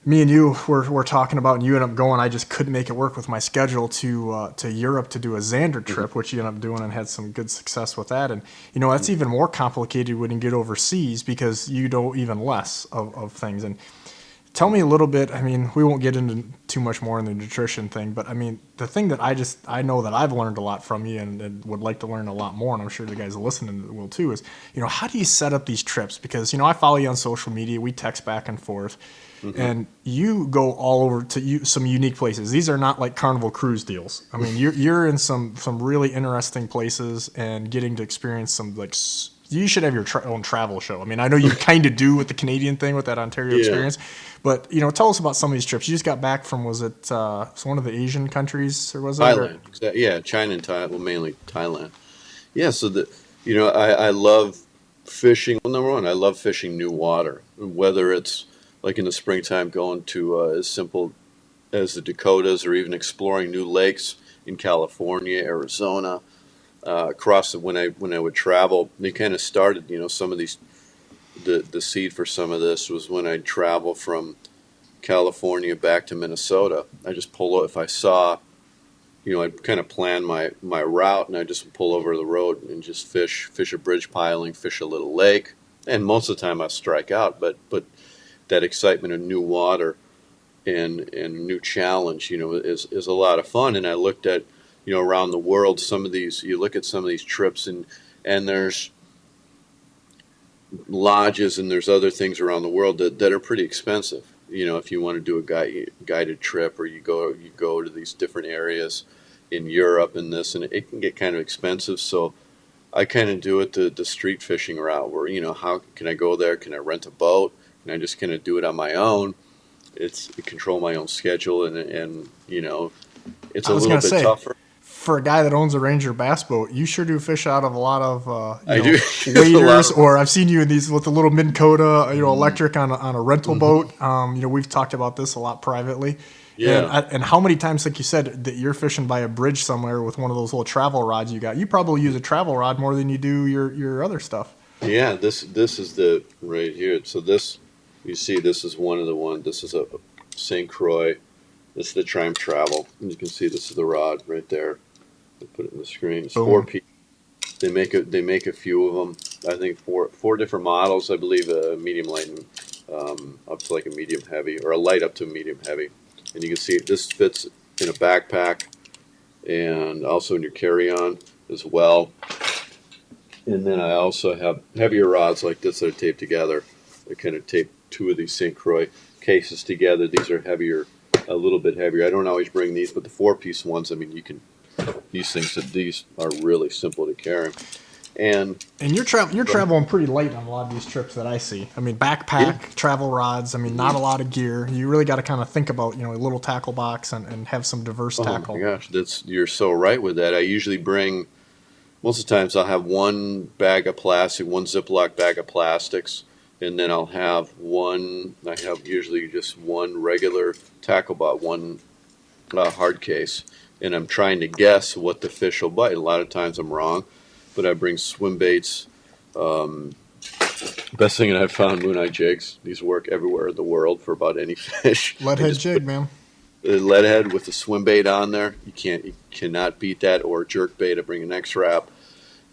S1: me and you were talking about, and you ended up going. I just couldn't make it work with my schedule to Europe to do a Xander trip, which you ended up doing and had some good success with that. And that's even more complicated when you get overseas because you know even less of things. And tell me a little bit. I mean, we won't get into too much more in the nutrition thing, but I mean, the thing that I know that I've learned a lot from you and would like to learn a lot more, and I'm sure the guys listening will too, is how do you set up these trips? Because I follow you on social media. We text back and forth. Mm-hmm. And you go all over to some unique places. These are not like Carnival cruise deals. I mean, you're in some really interesting places and getting to experience some you should have your own travel show. I mean, I know you kind of do with the Canadian thing with that Ontario experience, but tell us about some of these trips. You just got back from one of the Asian countries, or was it
S2: Thailand? Yeah, China and Thailand. Well, mainly Thailand. Yeah, so I love fishing. Well, number one, I love fishing new water, whether it's like in the springtime, going to as simple as the Dakotas, or even exploring new lakes in California, Arizona. When I would travel, they kind of started. Some of these, the seed for some of this was when I'd travel from California back to Minnesota. I just pull if I saw, I'd kind of plan my route, and I just pull over the road and just fish a bridge piling, fish a little lake, and most of the time I strike out, but that excitement of new water and new challenge, is a lot of fun. And I looked at, around the world, you look at some of these trips, and there's lodges and there's other things around the world that are pretty expensive. If you want to do a guided trip, or you go to these different areas in Europe and it can get kind of expensive. So I kind of do it the street fishing route, where, how can I go there? Can I rent a boat? And I just kind of do it on my own. It's control my own schedule, and it's a little bit tougher.
S1: For a guy that owns a Ranger bass boat, you sure do fish out of a lot of
S2: do.
S1: waders, or I've seen you in these with the little Minn Kota, electric on a rental boat. We've talked about this a lot privately.
S2: Yeah.
S1: And how many times, like you said, that you're fishing by a bridge somewhere with one of those little travel rods you got? You probably use a travel rod more than you do your other stuff.
S2: Yeah, this is the right here. So this. You see, this is this is a St. Croix. This is the Triumph Travel. And you can see this is the rod right there. I put it in the screen. It's 4 pieces. They make a few of them. I think four different models. I believe a medium light, up to like a medium heavy, or a light up to medium heavy. And you can see this fits in a backpack, and also in your carry-on as well. And then I also have heavier rods like this that are taped together. I kind of tape 2 of these St. Croix cases together. These are heavier, a little bit heavier. I don't always bring these, but the 4-piece ones, I mean, these are really simple to carry. And
S1: you're traveling pretty light on a lot of these trips that I see. I mean, backpack, travel rods. I mean, not a lot of gear. You really got to kind of think about, a little tackle box and have some diverse tackle.
S2: Oh my gosh, you're so right with that. I usually bring, most of the times I'll have one bag of plastic, one Ziploc bag of plastics. And then I'll have usually just one regular tackle bot, one hard case. And I'm trying to guess what the fish will bite. A lot of times I'm wrong, but I bring swim baits. Best thing that I've found, moon-eye jigs. These work everywhere in the world for about any fish.
S1: Leadhead jig, man.
S2: The leadhead with the swim bait on there. You cannot beat that, or jerk bait. I bring an X-Wrap.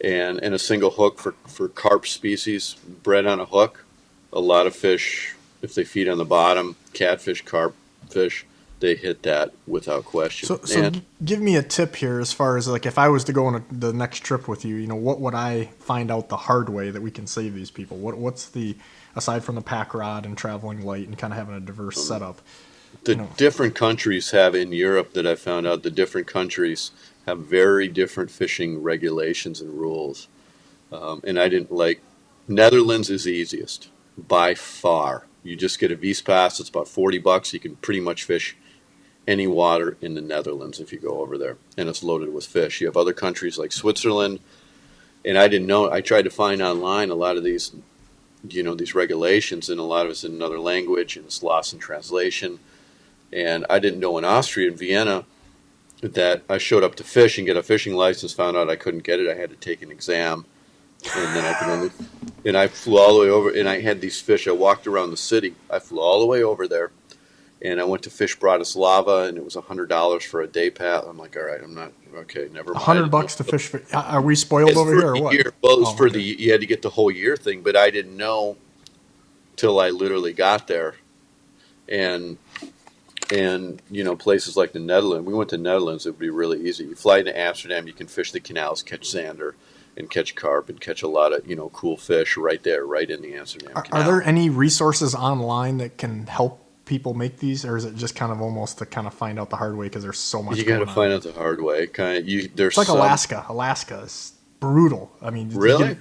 S2: And a single hook for carp species, bred on a hook. A lot of fish, if they feed on the bottom, catfish, carp fish, they hit that without question.
S1: So give me a tip here as far as, like, if I was to go on the next trip with you, what would I find out the hard way that we can save these people? What's aside from the pack rod and traveling light and kind of having a diverse setup?
S2: Different countries have, in Europe, that I found out, the different countries have very different fishing regulations and rules. And I didn't like Netherlands is the easiest by far. You just get a V's pass. It's about $40. You can pretty much fish any water in the Netherlands if you go over there, and it's loaded with fish. You have other countries like Switzerland, and I didn't know. I tried to find online a lot of these, these regulations, and a lot of it's in another language, and it's lost in translation. And I didn't know in Austria and Vienna that I showed up to fish and get a fishing license, found out I couldn't get it. I had to take an exam, and then I flew all the way over, and I had these fish. I walked around the city. I flew all the way over there, and I went to fish Bratislava, and it was $100 for a day pass. I'm like, all right, I'm not, okay, never mind.
S1: $100 to fish. Are we spoiled over here or what?
S2: Year. Well, it was for you had to get the whole year thing, but I didn't know till I literally got there. And places like the Netherlands, we went to the Netherlands, it would be really easy. You fly into Amsterdam, you can fish the canals, catch zander, and catch carp, and catch a lot of, cool fish right there, right in the Amsterdam Canal.
S1: Are there any resources online that can help people make these, or is it just kind of almost to kind of find out the hard way because there's so much?
S2: You got to find out the hard way. There's
S1: like Alaska. Alaska is brutal. I mean,
S2: really?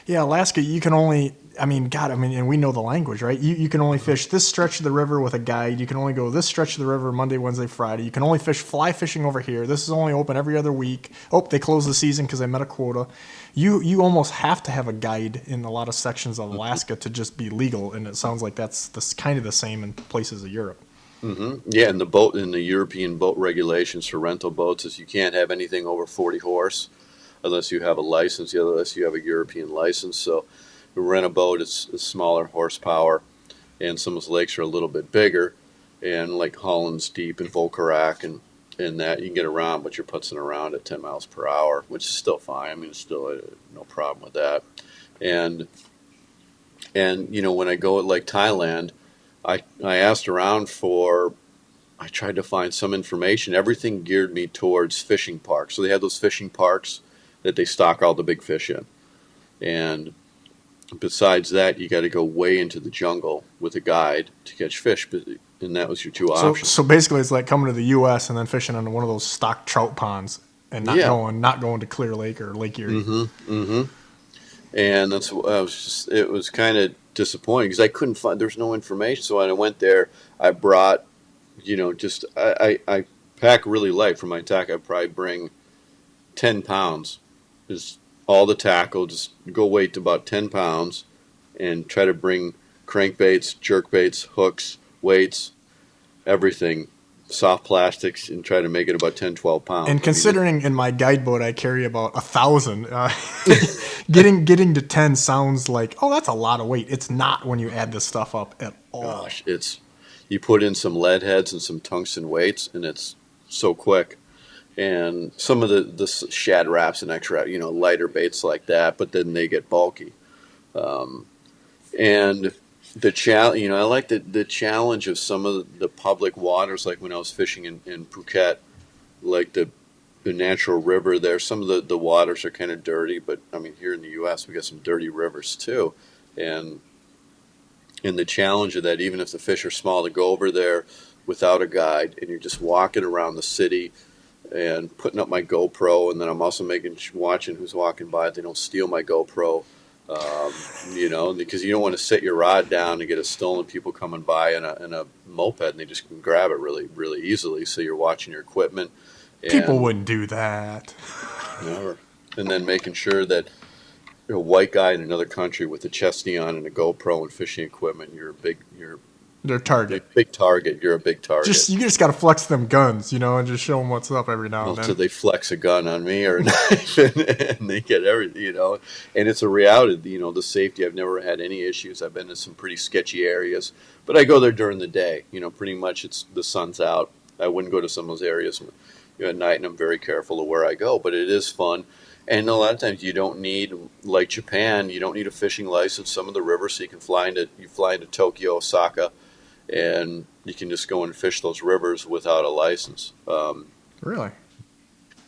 S1: Alaska. You can only. And we know the language, right? You can only fish this stretch of the river with a guide. You can only go this stretch of the river Monday, Wednesday, Friday. You can only fish fly fishing over here. This is only open every other week. Oh, they closed the season because they met a quota. You almost have to have a guide in a lot of sections of Alaska to just be legal, and it sounds like that's kind of the same in places of Europe.
S2: Mm-hmm. Yeah, and the European boat regulations for rental boats is you can't have anything over 40 horse unless you have a license, unless you have a European license. So rent a boat, it's smaller horsepower, and some of those lakes are a little bit bigger, and like Holland's Deep and Volkerak and that you can get around, but you're putzing around at 10 miles per hour, which is still fine. I mean, it's still no problem with that. And when I go at like Thailand, I asked around I tried to find some information. Everything geared me towards fishing parks. So they have those fishing parks that they stock all the big fish in, and besides that, you got to go way into the jungle with a guide to catch fish, and that was your two options.
S1: So basically, it's like coming to the U.S. and then fishing on one of those stock trout ponds, and not going to Clear Lake or Lake Erie.
S2: Mm-hmm. Mm-hmm. And it was kind of disappointing because I couldn't find. There's no information. So when I went there, I brought, I pack really light for my tack. I probably bring 10 pounds. Is all the tackle, just go weight to about 10 pounds, and try to bring crankbaits, jerkbaits, hooks, weights, everything, soft plastics, and try to make it about 10, 12 pounds.
S1: And considering in my guide boat I carry about 1,000, getting to 10 sounds like, oh, that's a lot of weight. It's not when you add this stuff up at all.
S2: Gosh, you put in some lead heads and some tungsten weights, and it's so quick. And some of the shad wraps and X-wrap, lighter baits like that, but then they get bulky. And the challenge, I like the challenge of some of the public waters, like when I was fishing in Phuket, like the natural river there. Some of the waters are kind of dirty, but I mean here in the U.S. we got some dirty rivers too, and the challenge of that, even if the fish are small, to go over there without a guide and you're just walking around the city and putting up my GoPro, and then I'm also watching who's walking by. They don't steal my GoPro, because you don't want to set your rod down and get it stolen. People coming by in a moped, and they just can grab it really, really easily. So you're watching your equipment.
S1: People wouldn't do that.
S2: Never. And then making sure that you're a white guy in another country with a chesty on and a GoPro and fishing equipment,
S1: They're target.
S2: Big target. You're a big target.
S1: You just got to flex them guns, and just show them what's up every now and then.
S2: So they flex a gun on me or a knife, and they get everything, And it's a reality, the safety. I've never had any issues. I've been in some pretty sketchy areas, but I go there during the day. Pretty much the sun's out. I wouldn't go to some of those areas at night, and I'm very careful of where I go. But it is fun. And a lot of times you don't need, like Japan, you don't need a fishing license. Some of the rivers, so you can fly into Tokyo, Osaka, and you can just go and fish those rivers without a license.
S1: Really?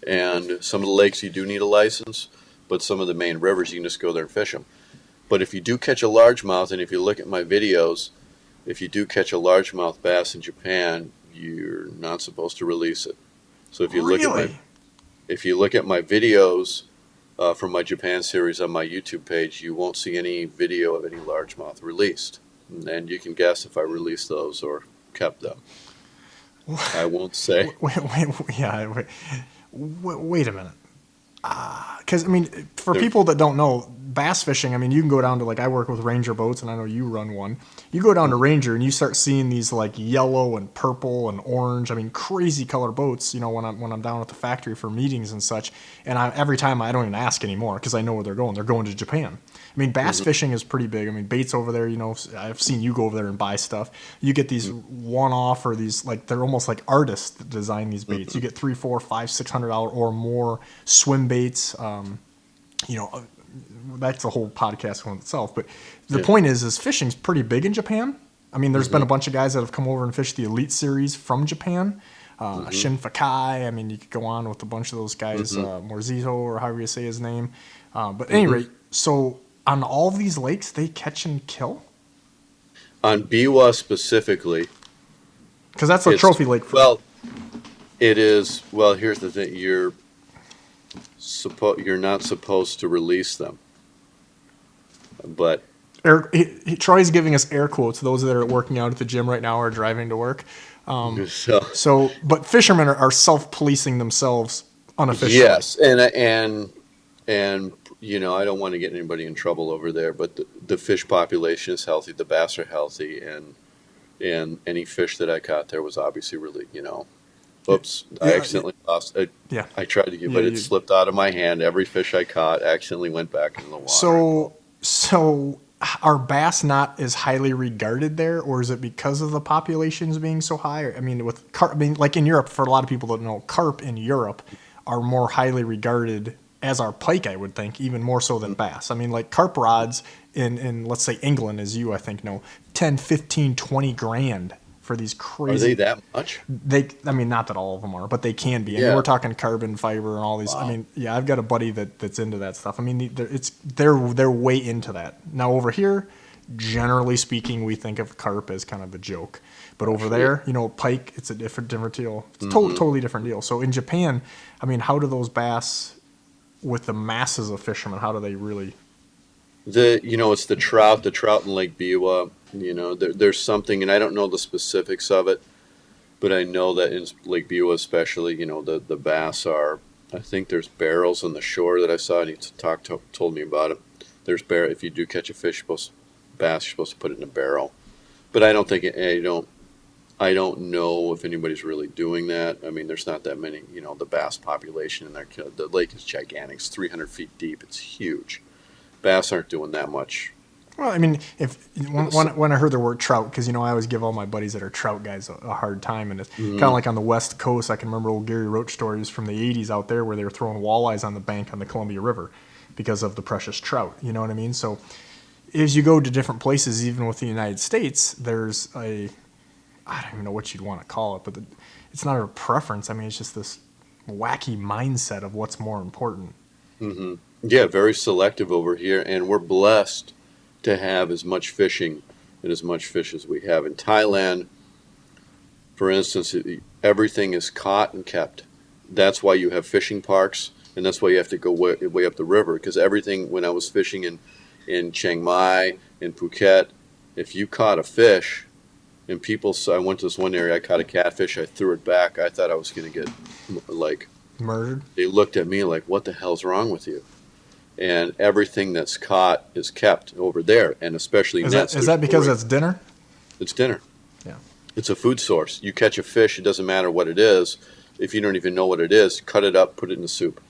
S2: And some of the lakes you do need a license, but some of the main rivers you can just go there and fish them. But if you do catch a largemouth, and if you look at my videos, if you do catch a largemouth bass in Japan, you're not supposed to release it. So if you look at my videos, from my Japan series on my YouTube page, you won't see any video of any largemouth released. And you can guess if I released those or kept them. I won't say.
S1: Wait a minute. Because, I mean, for people that don't know, bass fishing, I mean, you can go down to, like, I work with Ranger boats, and I know you run one. You go down to Ranger, and you start seeing these, like, yellow and purple and orange, I mean, crazy color boats, you know, when I'm down at the factory for meetings and such. And every time I don't even ask anymore because I know where they're going. They're going to Japan. I mean, bass fishing is pretty big. I mean, baits over there, you know, I've seen you go over there and buy stuff. You get these one-off or these, like, they're almost like artists that design these baits. You get $300, $400, $500, $600 or more swim baits. You know, that's a whole podcast on itself. But the point is fishing's pretty big in Japan. I mean, there's been a bunch of guys that have come over and fished the Elite Series from Japan. Shin Fakai. I mean, you could go on with a bunch of those guys, Morzito or however you say his name. But at any rate, so on all of these lakes, they catch and kill?
S2: On Biwa specifically.
S1: Because that's a trophy lake.
S2: Well, it is. Well, here's the thing. You're not supposed to release them. But
S1: Troy's giving us air quotes. Those that are working out at the gym right now or driving to work. But fishermen are self-policing themselves unofficially.
S2: Yes, and you know, I don't want to get anybody in trouble over there, but the fish population is healthy. The bass are healthy, and any fish that I caught there was obviously really, you know, oops, I accidentally lost. I tried to get, but it slipped out of my hand. Every fish I caught accidentally went back in the water.
S1: So are bass not as highly regarded there, or is it because of the populations being so high? I mean, with carp, I mean, like in Europe, for a lot of people that know, carp in Europe are more highly regarded as are pike, I would think, even more so than bass. I mean, like carp rods in let's say England, as you I think know, 10, 15, 20 grand for these crazy.
S2: Are they that much?
S1: I mean, not that all of them are, but they can be. I mean, we're talking carbon fiber and all these. Wow. I mean, yeah, I've got a buddy that's into that stuff. I mean, they're way into that. Now over here, generally speaking, we think of carp as kind of a joke, but over there, you know, pike, it's a different deal. It's a totally different deal. So in Japan, I mean, how do those bass, with the masses of fishermen, how do they really?
S2: It's the trout in Lake Biwa. You know, there's something, and I don't know the specifics of it, but I know that in Lake Biwa especially, you know, the bass are, I think there's barrels on the shore that I saw, and he told me about it. There's if you do catch a fish, bass, you're supposed to put it in a barrel. But I don't think, I don't know if anybody's really doing that. I mean, there's not that many, you know, the bass population in there. The lake is gigantic. It's 300 feet deep. It's huge. Bass aren't doing that much.
S1: Well, I mean, when I heard the word trout, because, you know, I always give all my buddies that are trout guys a hard time, and it's kind of like on the West Coast. I can remember old Gary Roach stories from the 80s out there where they were throwing walleyes on the bank on the Columbia River because of the precious trout. You know what I mean? So as you go to different places, even with the United States, there's I don't even know what you'd want to call it, but it's not a preference. I mean, it's just this wacky mindset of what's more important.
S2: Mm-hmm. Yeah, very selective over here, and we're blessed to have as much fishing and as much fish as we have. In Thailand, for instance, everything is caught and kept. That's why you have fishing parks, and that's why you have to go way up the river, because everything, when I was fishing in Chiang Mai, in Phuket, if you caught a fish, and I went to this one area, I caught a catfish, I threw it back, I thought I was going to get, like,
S1: murdered.
S2: They looked at me like, what the hell's wrong with you? And everything that's caught is kept over there, and especially nets.
S1: Is that because it's dinner?
S2: It's dinner.
S1: Yeah.
S2: It's a food source. You catch a fish, it doesn't matter what it is. If you don't even know what it is, cut it up, put it in the soup.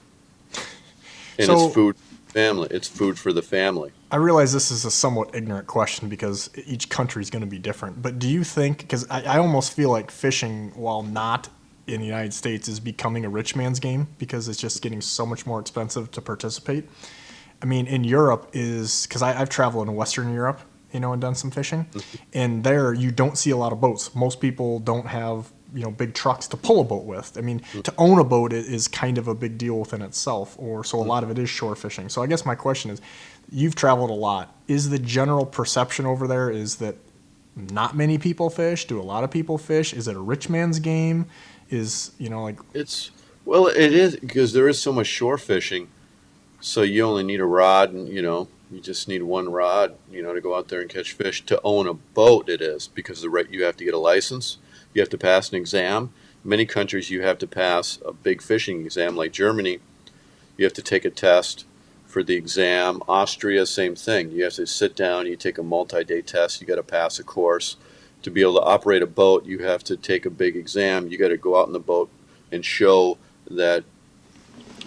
S2: And it's food for the family. It's food for the family.
S1: I realize this is a somewhat ignorant question because each country is going to be different. But do you think, because I almost feel like fishing, while not in the United States, is becoming a rich man's game because it's just getting so much more expensive to participate. I mean, in Europe because I've traveled in Western Europe, you know, and done some fishing, and there you don't see a lot of boats. Most people don't have, you know, big trucks to pull a boat with. I mean, to own a boat is kind of a big deal within itself, so a lot of it is shore fishing. So I guess my question is, you've traveled a lot. Is the general perception over there is that not many people fish? Do a lot of people fish? Is it a rich man's game? Is, you know, like...
S2: It is, because there is so much shore fishing. So you only need a rod, and you just need one rod, to go out there and catch fish. To own a boat, it is, because you have to get a license, you have to pass an exam. Many countries you have to pass a big fishing exam, like Germany. You have to take a test for the exam. Austria, same thing. You have to sit down, you take a multi-day test, you got to pass a course. To be able to operate a boat, you have to take a big exam. You got to go out in the boat and show that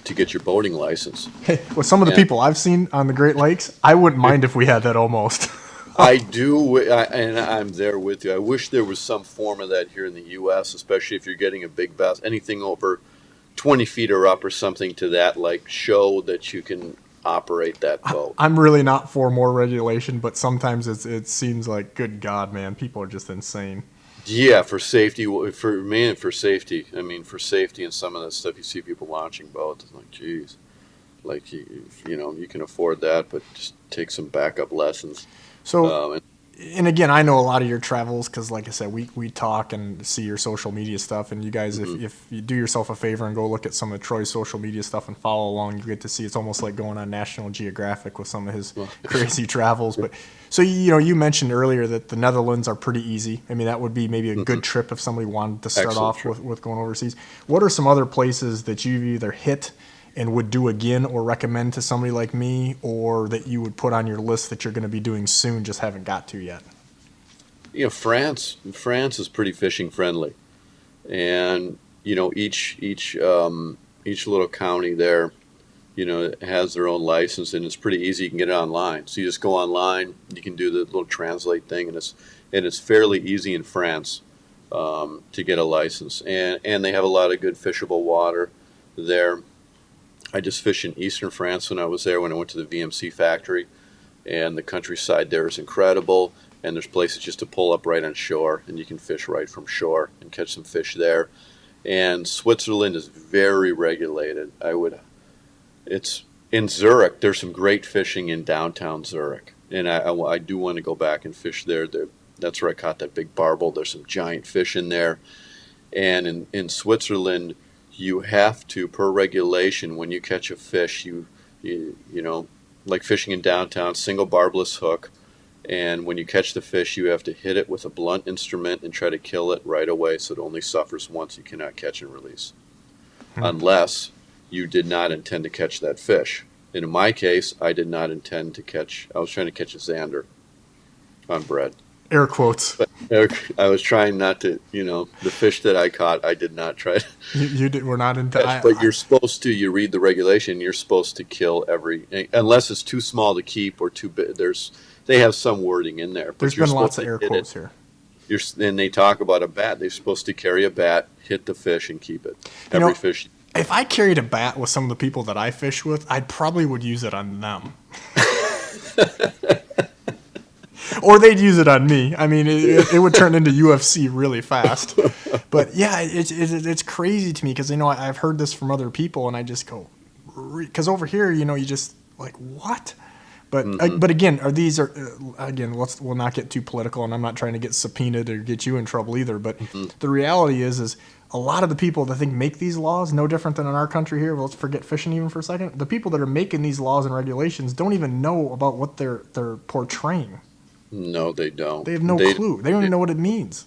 S2: to get your boating license.
S1: Hey, with some of the people I've seen on the Great Lakes, I wouldn't mind if we had that almost.
S2: I do, and I'm there with you. I wish there was some form of that here in the U.S., especially if you're getting a big bass, anything over 20 feet or up or something to that, like show that you can operate that boat.
S1: I'm really not for more regulation, but sometimes it seems like, good God, man, people are just insane.
S2: Yeah, for safety, for safety. I mean, for safety and some of that stuff, you see people launching boats. It's like, geez, like you can afford that, but just take some backup lessons.
S1: So, and again, I know a lot of your travels because, like I said, we talk and see your social media stuff. And you guys, if you do yourself a favor and go look at some of Troy's social media stuff and follow along, you get to see it's almost like going on National Geographic with some of his crazy travels. But so you mentioned earlier that the Netherlands are pretty easy. I mean, that would be maybe a good trip if somebody wanted to start off with going overseas. What are some other places that you've either hit and would do again or recommend to somebody like me, or that you would put on your list that you're going to be doing soon, just haven't got to yet?
S2: France is pretty fishing friendly, and each little county there, has their own license, and it's pretty easy. You can get it online. So you just go online, you can do the little translate thing, and it's fairly easy in France to get a license, and they have a lot of good fishable water there. I just fished in eastern France when I was there, when I went to the VMC factory, and the countryside there is incredible, and there's places just to pull up right on shore, and you can fish right from shore and catch some fish there. And Switzerland is very regulated. It's in Zurich. There's some great fishing in downtown Zurich, and I do want to go back and fish there. That's where I caught that big barbel. There's some giant fish in there, and in Switzerland, you have to, per regulation, when you catch a fish, you like fishing in downtown, single barbless hook, and when you catch the fish, you have to hit it with a blunt instrument and try to kill it right away, so it only suffers once. You cannot catch and release unless you did not intend to catch that fish. And in my case, I did not intend to catch. I was trying to catch a zander on bread.
S1: Air quotes.
S2: But I was trying not to, the fish that I caught, I did not try to.
S1: You did. We're not into.
S2: But you're supposed to. You read the regulation. You're supposed to kill unless it's too small to keep or too big. They have some wording in there. But
S1: there's been lots of air quotes here.
S2: And they talk about a bat. They're supposed to carry a bat, hit the fish, and keep it. Every fish.
S1: If I carried a bat with some of the people that I fish with, I probably would use it on them. Or they'd use it on me. I mean, it would turn into UFC really fast. But yeah, it's crazy to me because I've heard this from other people, and I just go, because over here, you just like, what? But again, we'll not get too political, and I'm not trying to get subpoenaed or get you in trouble either. But the reality is a lot of the people that make these laws, no different than in our country here. Well, let's forget fishing even for a second. The people that are making these laws and regulations don't even know about what they're portraying. No, they don't. They have no clue. They don't even know what it means.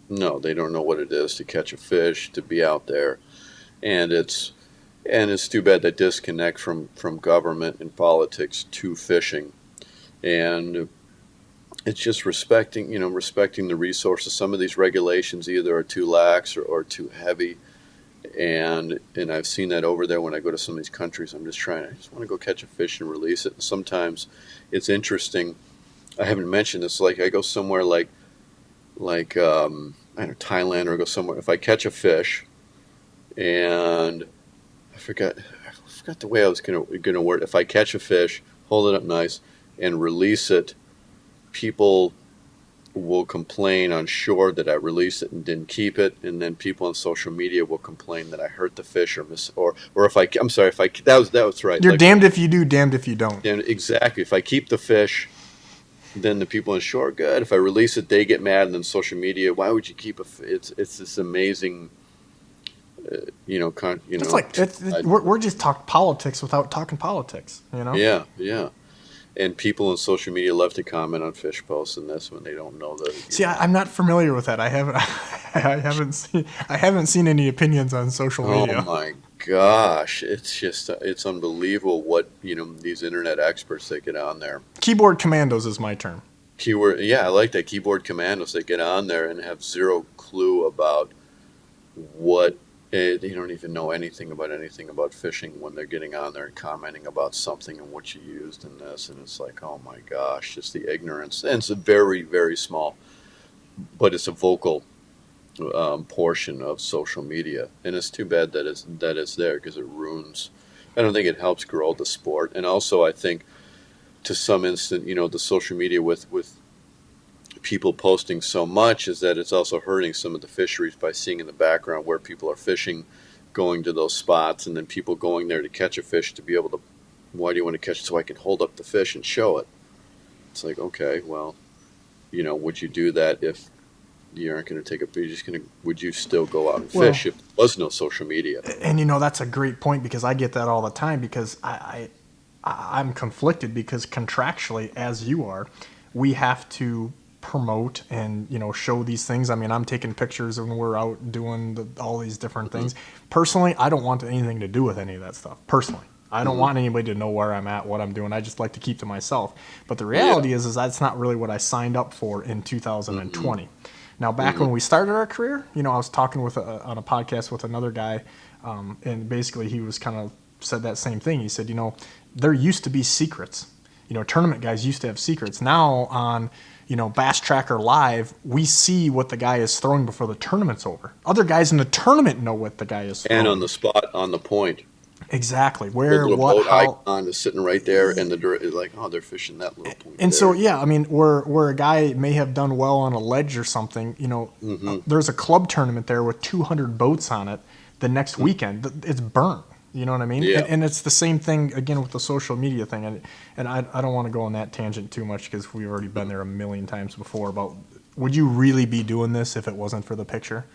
S2: No, they don't know what it is to catch a fish, to be out there. And it's too bad that disconnect from government and politics to fishing. And it's just respecting the resources. Some of these regulations either are too lax or too heavy. And I've seen that over there when I go to some of these countries. I just want to go catch a fish and release it. And sometimes it's interesting. I haven't mentioned this. Like I go somewhere like I don't know, Thailand, or I go somewhere. If I catch a fish, and I forgot the way I was gonna word it. If I catch a fish, hold it up nice, and release it, people will complain on shore that I released it and didn't keep it, and then people on social media will complain that I hurt the fish or if that was right.
S1: You're damned if you do, damned if you don't.
S2: Exactly. If I keep the fish, then the people on shore, good. If I release it, they get mad, and then social media, why would you keep it's this amazing
S1: It's like we're just talking politics without talking politics, you know?
S2: Yeah, yeah. And people on social media love to comment on fish posts and this when they don't know the.
S1: See, I'm not familiar with that. I haven't, I haven't seen any opinions on social
S2: Oh
S1: media.
S2: my gosh, it's unbelievable what these internet experts that get on there.
S1: Keyboard commandos is my term.
S2: Keyword, yeah, I like that. Keyboard commandos that get on there and have zero clue about what they don't even know anything about fishing when they're getting on there and commenting about something and what you used in this, and it's like, oh my gosh, just the ignorance. And it's a very, very small, but it's a vocal portion of social media, and it's too bad that it's there because it ruins. I don't think it helps grow the sport, and also I think to some extent, the social media with people posting so much is that it's also hurting some of the fisheries by seeing in the background where people are fishing, going to those spots, and then people going there to catch a fish to be able to. Why do you want to catch it? So I can hold up the fish and show it. It's like, okay, well, would you do that if you aren't going to take a? You're just going to. Would you still go out and fish if there was no social media?
S1: And that's a great point because I get that all the time because I'm conflicted because contractually, as you are, we have to promote and show these things. I mean, I'm taking pictures when we're out doing all these different things. Personally, I don't want anything to do with any of that stuff. Personally, I don't want anybody to know where I'm at, what I'm doing. I just like to keep to myself. But the reality is that's not really what I signed up for in 2020. Now, back when we started our career, I was talking on a podcast with another guy, and basically he was kind of said that same thing. He said, there used to be secrets. Tournament guys used to have secrets. Now on Bass Tracker Live, we see what the guy is throwing before the tournament's over. Other guys in the tournament know what the guy is throwing.
S2: And on the spot, on the point.
S1: Exactly.
S2: The
S1: Where,
S2: little
S1: what,
S2: boat
S1: how.
S2: icon is sitting right there, and is like, oh, they're fishing that little point.
S1: And
S2: there.
S1: so, yeah, I mean, where a guy may have done well on a ledge or something, there's a club tournament there with 200 boats on it the next weekend. It's burnt. You know what I mean?
S2: Yeah.
S1: And it's the same thing, again, with the social media thing. And I don't want to go on that tangent too much because we've already been there a million times before about, would you really be doing this if it wasn't for the picture?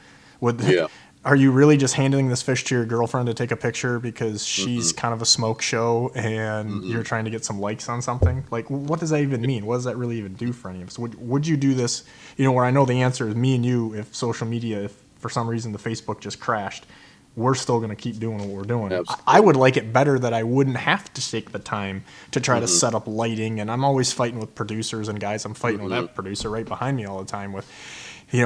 S1: Are you really just handing this fish to your girlfriend to take a picture because she's kind of a smoke show and you're trying to get some likes on something? Like, what does that even mean? What does that really even do for any of us? Would you do this, where I know the answer is me and you, if social media, if for some reason the Facebook just crashed, we're still going to keep doing what we're doing.
S2: Absolutely.
S1: I would like it better that I wouldn't have to take the time to try to set up lighting. And I'm always fighting with producers and guys. I'm fighting with that producer right behind me all the time with, he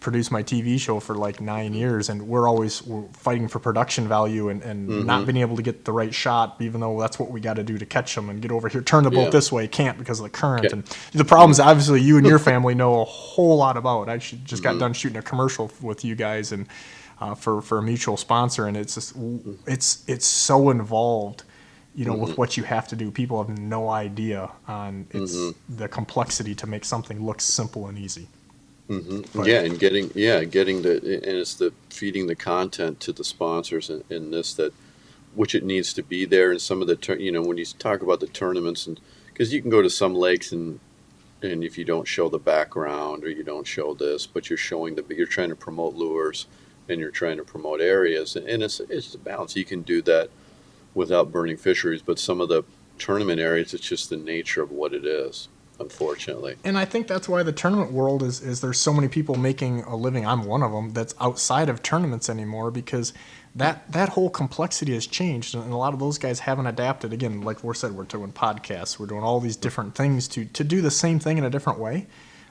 S1: produced my TV show for like 9 years, and we're fighting for production value and not being able to get the right shot, even though that's what we got to do to catch them and get over here. Turn the boat this way, can't because of the current. Okay. And the problems, obviously, you and your family know a whole lot about. I just got done shooting a commercial with you guys and for a mutual sponsor, and it's just it's so involved. With what you have to do. People have no idea on the complexity to make something look simple and easy.
S2: And getting it's the feeding the content to the sponsors in this that which it needs to be there. And some of the when you talk about the tournaments, and because you can go to some lakes and if you don't show the background or you don't show this, but you're trying to promote lures and you're trying to promote areas, and it's a balance. You can do that without burning fisheries, but some of the tournament areas, it's just the nature of what it is. Unfortunately.
S1: And I think that's why the tournament world is there's so many people making a living. I'm one of them that's outside of tournaments anymore because that whole complexity has changed. And a lot of those guys haven't adapted. Again, like we said, we're doing podcasts. We're doing all these different things to do the same thing in a different way.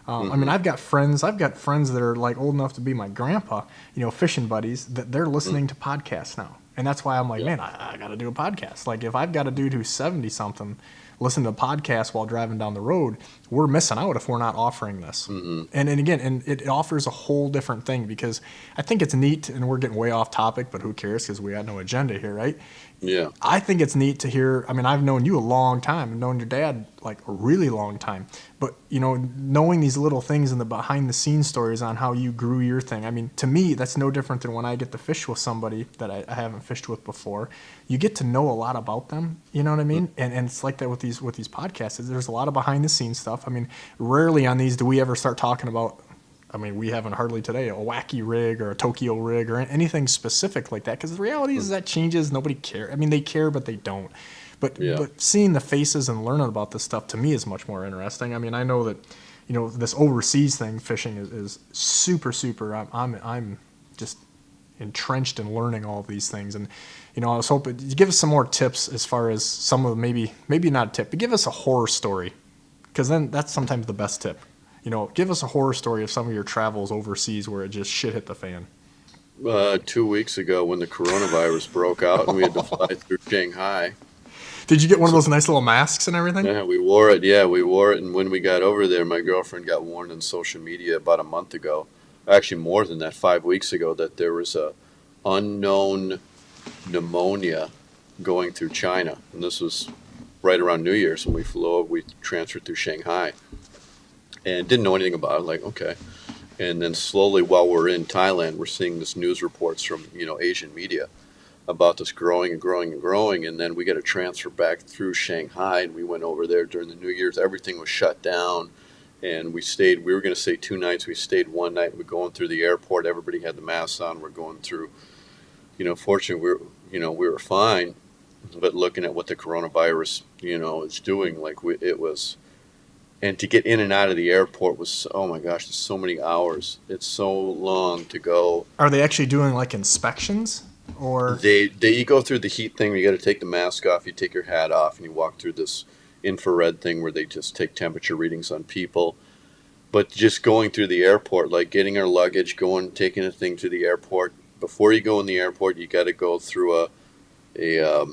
S1: I mean, I've got friends that are like old enough to be my grandpa, fishing buddies, that they're listening to podcasts now. And that's why I'm like, man, I got to do a podcast. Like if I've got a dude who's 70-something listen to a podcast while driving down the road, we're missing out if we're not offering this. And again, it offers a whole different thing because I think it's neat, and we're getting way off topic, but who cares because we got no agenda here, right?
S2: Yeah.
S1: I think it's neat to hear. I mean, I've known you a long time. I've known your dad like a really long time. But, knowing these little things and the behind-the-scenes stories on how you grew your thing, I mean, to me, that's no different than when I get to fish with somebody that I haven't fished with before. You get to know a lot about them, you know what I mean? And it's like that with these podcasts. There's a lot of behind-the-scenes stuff. I mean, rarely on these do we ever start talking about I mean, we haven't hardly today a wacky rig or a Tokyo rig or anything specific like that, because the reality is that changes. Nobody cares. I mean, they care, but they don't.
S2: Yeah.
S1: But seeing the faces and learning about this stuff to me is much more interesting. I mean, I know that, this overseas thing, fishing is super, super. I'm just entrenched in learning all of these things, and I was hoping you give us some more tips as far as some of maybe not a tip, but give us a horror story, because then that's sometimes the best tip. Give us a horror story of some of your travels overseas where it just shit hit the fan.
S2: 2 weeks ago when the coronavirus broke out and we had to fly through Shanghai.
S1: Did you get one of those nice little masks and everything?
S2: Yeah, we wore it. Yeah, we wore it. And when we got over there, my girlfriend got warned on social media about a month ago, actually more than that, 5 weeks ago, that there was a unknown pneumonia going through China. And this was right around New Year's when we flew over. We transferred through Shanghai and didn't know anything about it. Like, okay. And then slowly while we're in Thailand, we're seeing this news reports from, Asian media about this growing and growing and growing. And then we got to transfer back through Shanghai, and we went over there during the New Year's. Everything was shut down, and we were going to stay 2 nights. We stayed 1 night. We're going through the airport. Everybody had the masks on. We're going through, fortunately we were fine, but looking at what the coronavirus, is doing, like it was, and to get in and out of the airport was, oh my gosh, there's so many hours. It's so long to go.
S1: Are they actually doing like inspections? Or
S2: you go through the heat thing. You got to take the mask off. You take your hat off, and you walk through this infrared thing where they just take temperature readings on people. But just going through the airport, like getting our luggage, taking a thing to the airport. Before you go in the airport, you got to go through a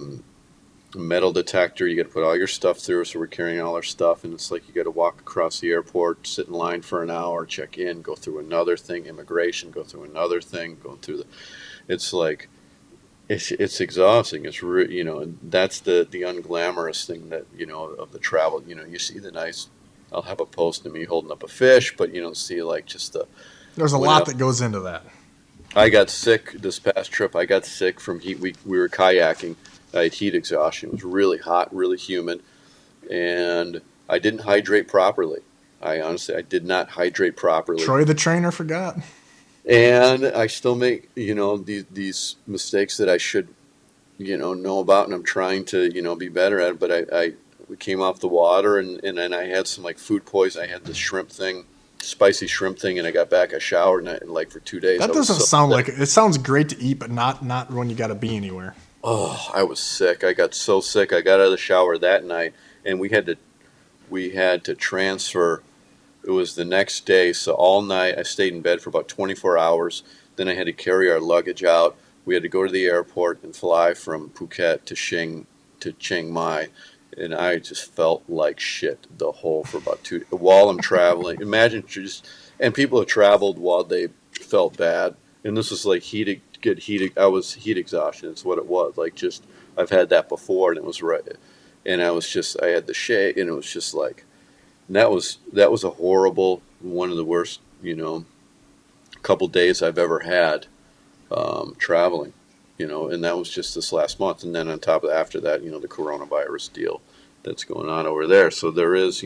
S2: metal detector. You got to put all your stuff through. So we're carrying all our stuff, and it's like you got to walk across the airport, sit in line for an hour, check in, go through another thing, immigration, go through another thing, go through it's like. It's exhausting. It's and that's the unglamorous thing that of the travel. You see the nice. I'll have a post of me holding up a fish, but you don't see like just the.
S1: There's a lot that goes into that.
S2: I got sick this past trip. I got sick from heat. We were kayaking. I had heat exhaustion. It was really hot, really humid, and I didn't hydrate properly. I did not hydrate properly.
S1: Troy the trainer forgot.
S2: And I still make, these mistakes that I should, know about, and I'm trying to, be better at it. But we came off the water, and then I had some, like, food poison. I had this spicy shrimp thing, and I got back. I showered, and like, for 2 days.
S1: That doesn't sound like it. It sounds great to eat, but not when you got to be anywhere.
S2: Oh, I was sick. I got so sick. I got out of the shower that night, and we had to transfer. It was the next day, so all night I stayed in bed for about 24 hours. Then I had to carry our luggage out. We had to go to the airport and fly from Phuket to Chiang Mai, and I just felt like shit for about 2 while I'm traveling. Imagine and people have traveled while they felt bad, and this was like heat. I was heat exhaustion. It's what it was. Like just I've had that before, and it was right, and I had the shake, and it was just like. That was a horrible, one of the worst, couple days I've ever had traveling, and that was just this last month. And then on top of after that, the coronavirus deal that's going on over there. So there is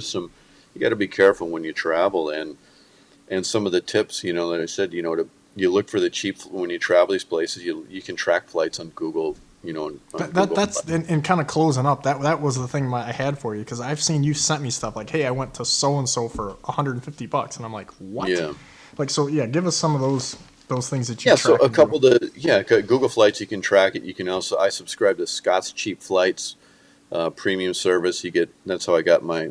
S2: some, you got to be careful when you travel, and some of the tips, that I said, you look for the cheap, when you travel these places, you can track flights on Google.
S1: That's and kind of closing up. That was the thing I had for you, because I've seen you sent me stuff like, hey, I went to so and so for $150, and I'm like, what?
S2: Yeah.
S1: Like, so yeah, give us some of those things that you.
S2: Yeah, so a couple Google Flights, you can track it. You can also, I subscribe to Scott's Cheap Flights premium service. That's how I got my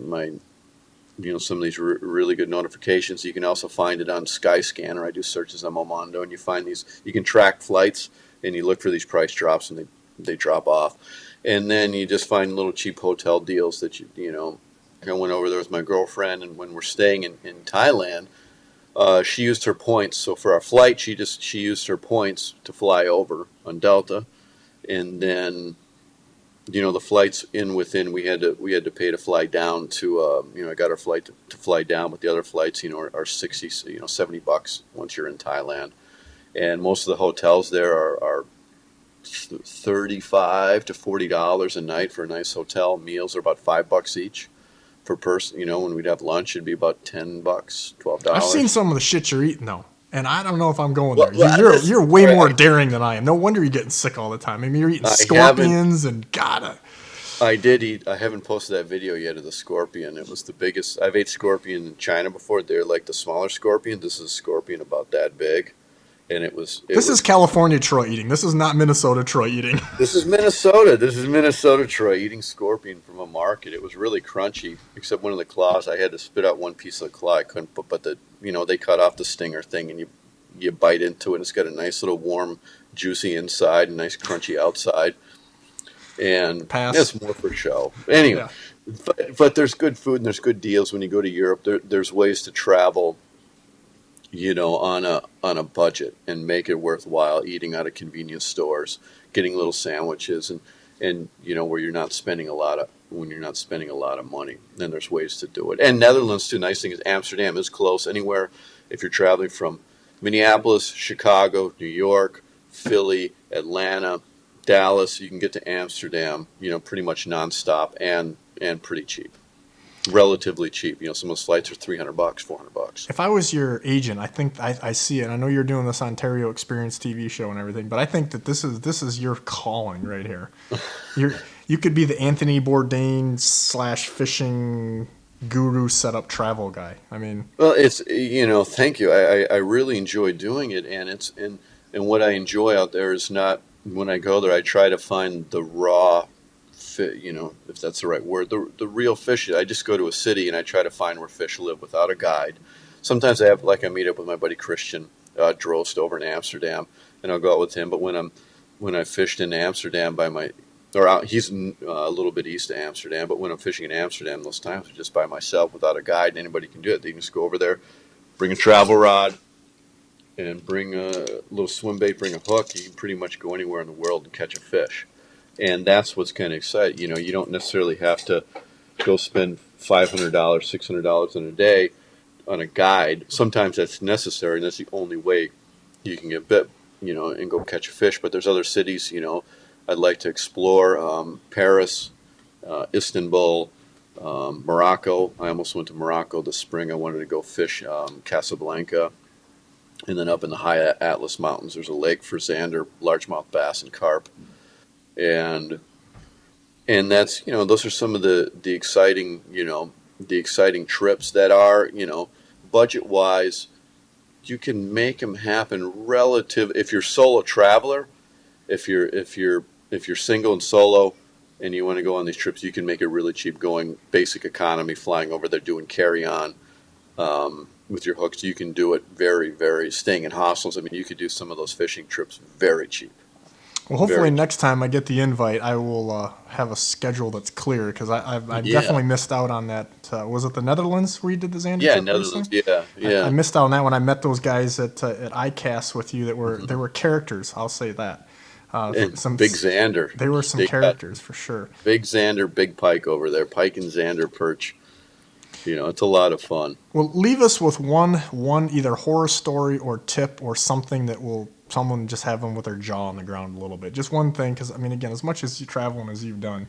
S2: some of these really good notifications. You can also find it on Skyscanner. I do searches on Momondo, and you find these. You can track flights, and you look for these price drops, and they drop off. And then you just find little cheap hotel deals that I went over there with my girlfriend, and when we're staying in Thailand, she used her points. So for our flight, she used her points to fly over on Delta, and then the flights within we had to pay to fly down to I got our flight to fly down, but the other flights are $60 $70 once you're in Thailand, and most of the hotels there are $35 to $40 a night for a nice hotel. Meals are about $5 each per person. When we'd have lunch, it'd be about $10, $12.
S1: I've seen some of the shit you're eating though, and I don't know if I'm going
S2: Well,
S1: there. You're way more daring than I am. No wonder you're getting sick all the time. I mean, you're eating scorpions and
S2: I did eat. I haven't posted that video yet of the scorpion. It was the biggest. I've ate scorpion in China before. They're like the smaller scorpion. This is a scorpion about that big, and it was.
S1: This is California Troy eating. This is not Minnesota Troy eating.
S2: This is Minnesota. This is Minnesota Troy eating scorpion from a market. It was really crunchy, except one of the claws. I had to spit out one piece of the claw. I couldn't put, but they cut off the stinger thing, and you bite into it. And it's got a nice little warm, juicy inside, and nice crunchy outside. And it's more for show. Anyway, but there's good food and there's good deals when you go to Europe. There's ways to travel, on a budget and make it worthwhile. Eating out of convenience stores, getting little sandwiches, and where you're not spending a lot of money. Then there's ways to do it. And Netherlands too. Nice thing is Amsterdam is close. Anywhere if you're traveling from Minneapolis, Chicago, New York, Philly, Atlanta, Dallas, you can get to Amsterdam, pretty much nonstop and pretty cheap, relatively cheap. Some of those flights are $300, $400.
S1: If I was your agent, I think I see it. I know you're doing this Ontario Experience TV show and everything, but I think that this is your calling right here. You could be the Anthony Bourdain / fishing guru setup travel guy. I mean,
S2: well, it's thank you. I really enjoy doing it, and and what I enjoy out there is not. When I go there, I try to find the raw fit, if that's the right word, the real fish. I just go to a city and I try to find where fish live without a guide. Sometimes I meet up with my buddy Christian Drost over in Amsterdam, and I'll go out with him. But when I fished in Amsterdam he's a little bit east of Amsterdam, but when I'm fishing in Amsterdam, those times are just by myself without a guide. Anybody can do it. They can just go over there, bring a travel rod, and bring a little swim bait, bring a hook. You can pretty much go anywhere in the world and catch a fish. And that's what's kind of exciting. You don't necessarily have to go spend $500, $600 in a day on a guide. Sometimes that's necessary, and that's the only way you can get bit, and go catch a fish. But there's other cities, I'd like to explore. Paris, Istanbul, Morocco. I almost went to Morocco this spring. I wanted to go fish Casablanca. And then up in the high Atlas Mountains, there's a lake for zander, largemouth bass, and carp. And that's, those are some of the exciting, the exciting trips that are, budget-wise, you can make them happen relative. If you're a solo traveler, if you're single and solo and you want to go on these trips, you can make it really cheap going basic economy, flying over there, doing carry-on. With your hooks, you can do it very, very, staying in hostels. I mean, you could do some of those fishing trips very cheap.
S1: Well, hopefully next time I get the invite, I will have a schedule that's clear, because I definitely missed out on that. Was it the Netherlands where you did the Xander trip?
S2: Yeah, Netherlands. Yeah.
S1: I missed out on that when I met those guys at ICAST with you. They were characters. I'll say that.
S2: Some big Xander.
S1: They were some characters for sure.
S2: Big Xander, big pike over there. Pike and Xander perch. It's a lot of fun.
S1: Well, leave us with one either horror story or tip or something that will someone just have them with their jaw on the ground a little bit. Just one thing, because, I mean, again, as much as you travel and as you've done,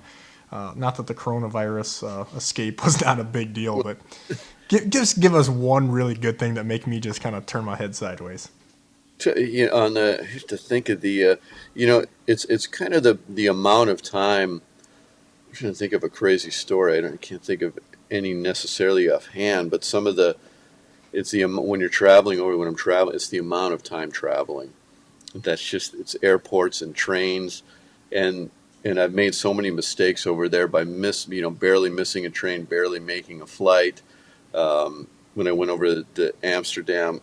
S1: not that the coronavirus escape was not a big deal, but give us one really good thing that make me just kind of turn my head sideways.
S2: I have to think of the, it's kind of the amount of time. I'm trying to think of a crazy story. I can't think of any necessarily offhand, but some of when you're traveling, or when I'm traveling, it's the amount of time traveling. It's airports and trains, and I've made so many mistakes over there by barely missing a train, barely making a flight. When I went over to Amsterdam,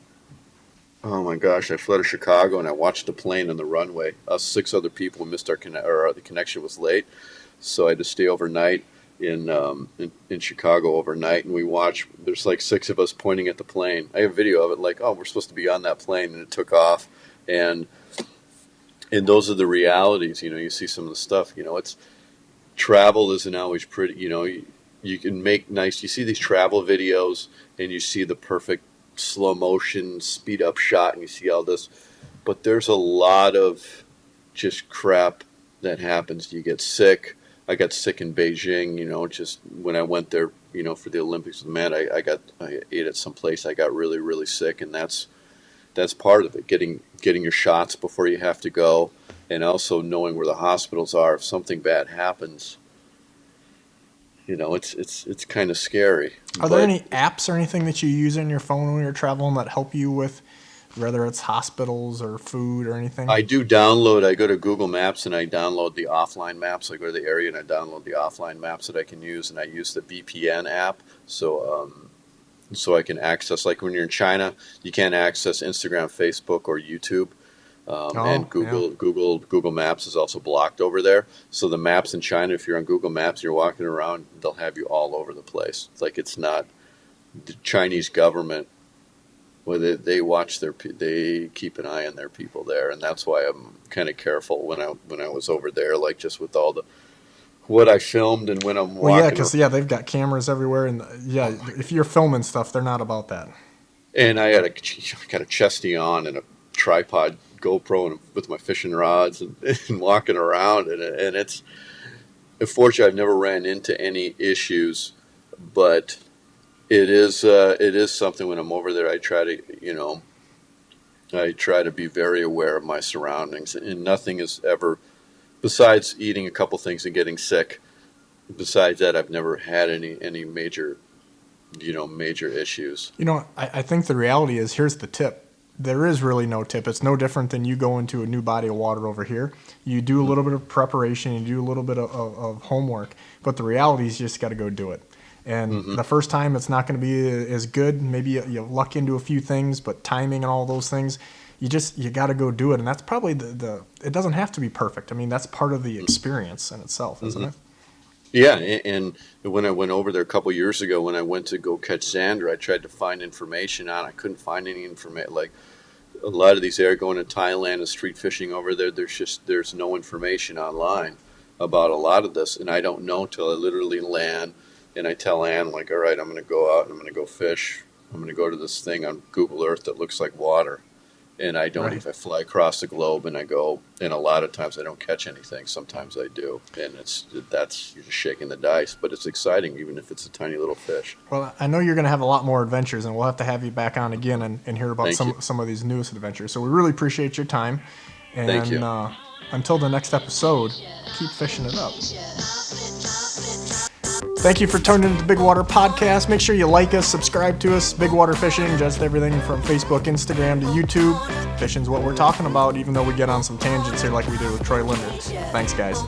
S2: oh my gosh, I flew to Chicago and I watched the plane on the runway. Us 6 other people missed the connection was late, so I had to stay overnight in Chicago overnight, and we watched. There's like 6 of us pointing at the plane. I have video of it, like, oh, we're supposed to be on that plane, and it took off, and those are the realities. You see some of the stuff. It's travel isn't always pretty. You can make nice. You see these travel videos, and you see the perfect slow motion, speed up shot, and you see all this, but there's a lot of just crap that happens. You get sick. I got sick in Beijing, just when I went there, for the Olympics with Matt, I ate at some place. I got really, really sick, and that's part of it. Getting your shots before you have to go, and also knowing where the hospitals are if something bad happens. It's kind of scary.
S1: Are there any apps or anything that you use on your phone when you're traveling that help you with, whether it's hospitals or food or anything?
S2: I go to Google Maps and I download the offline maps. I go to the area and I download the offline maps that I can use, and I use the VPN app so I can access, like when you're in China, you can't access Instagram, Facebook, or YouTube. And Google Maps is also blocked over there. So the maps in China, if you're on Google Maps and you're walking around, they'll have you all over the place. It's like it's not the Chinese government. Well, they keep an eye on their people there, and that's why I'm kind of careful when I was over there, like just with all what I filmed and when I'm walking.
S1: Well, yeah, because they've got cameras everywhere, and if you're filming stuff, they're not about that. And
S2: I got a chesty on and a tripod GoPro and with my fishing rods and walking around, and it's unfortunately I've never ran into any issues, but it is something when I'm over there. I try to be very aware of my surroundings, and nothing is ever, besides eating a couple things and getting sick. Besides that, I've never had any major issues.
S1: I think the reality is, here's the tip. There is really no tip. It's no different than you go into a new body of water over here. You do a little bit of preparation, you do a little bit of homework, but the reality is you just got to go do it. And the first time it's not going to be as good. Maybe you luck into a few things, but timing and all those things, you got to go do it. And that's probably it doesn't have to be perfect. I mean, that's part of the experience in itself, isn't it?
S2: Yeah, and when I went over there a couple years ago, when I went to go catch zander, I tried to find information on it. I couldn't find any information. Like a lot of these areas going to Thailand and street fishing over there, there's no information online about a lot of this, and I don't know until I literally land and I tell Ann, like, all right, I'm going to go out and I'm going to go fish. I'm going to go to this thing on Google Earth that looks like water. And I don't, if I fly across the globe and I go, and a lot of times I don't catch anything. Sometimes I do. And that's you're just shaking the dice. But it's exciting, even if it's a tiny little fish.
S1: Well, I know you're going to have a lot more adventures, and we'll have to have you back on again and hear about some of these newest adventures. So we really appreciate your time. And
S2: thank you.
S1: Until the next episode, keep fishing it up. Thank you for tuning into the Bigwater Podcast. Make sure you like us, subscribe to us. Bigwater Fishing, just everything from Facebook, Instagram to YouTube. Fishing's what we're talking about, even though we get on some tangents here like we did with Troy Linder. Thanks, guys.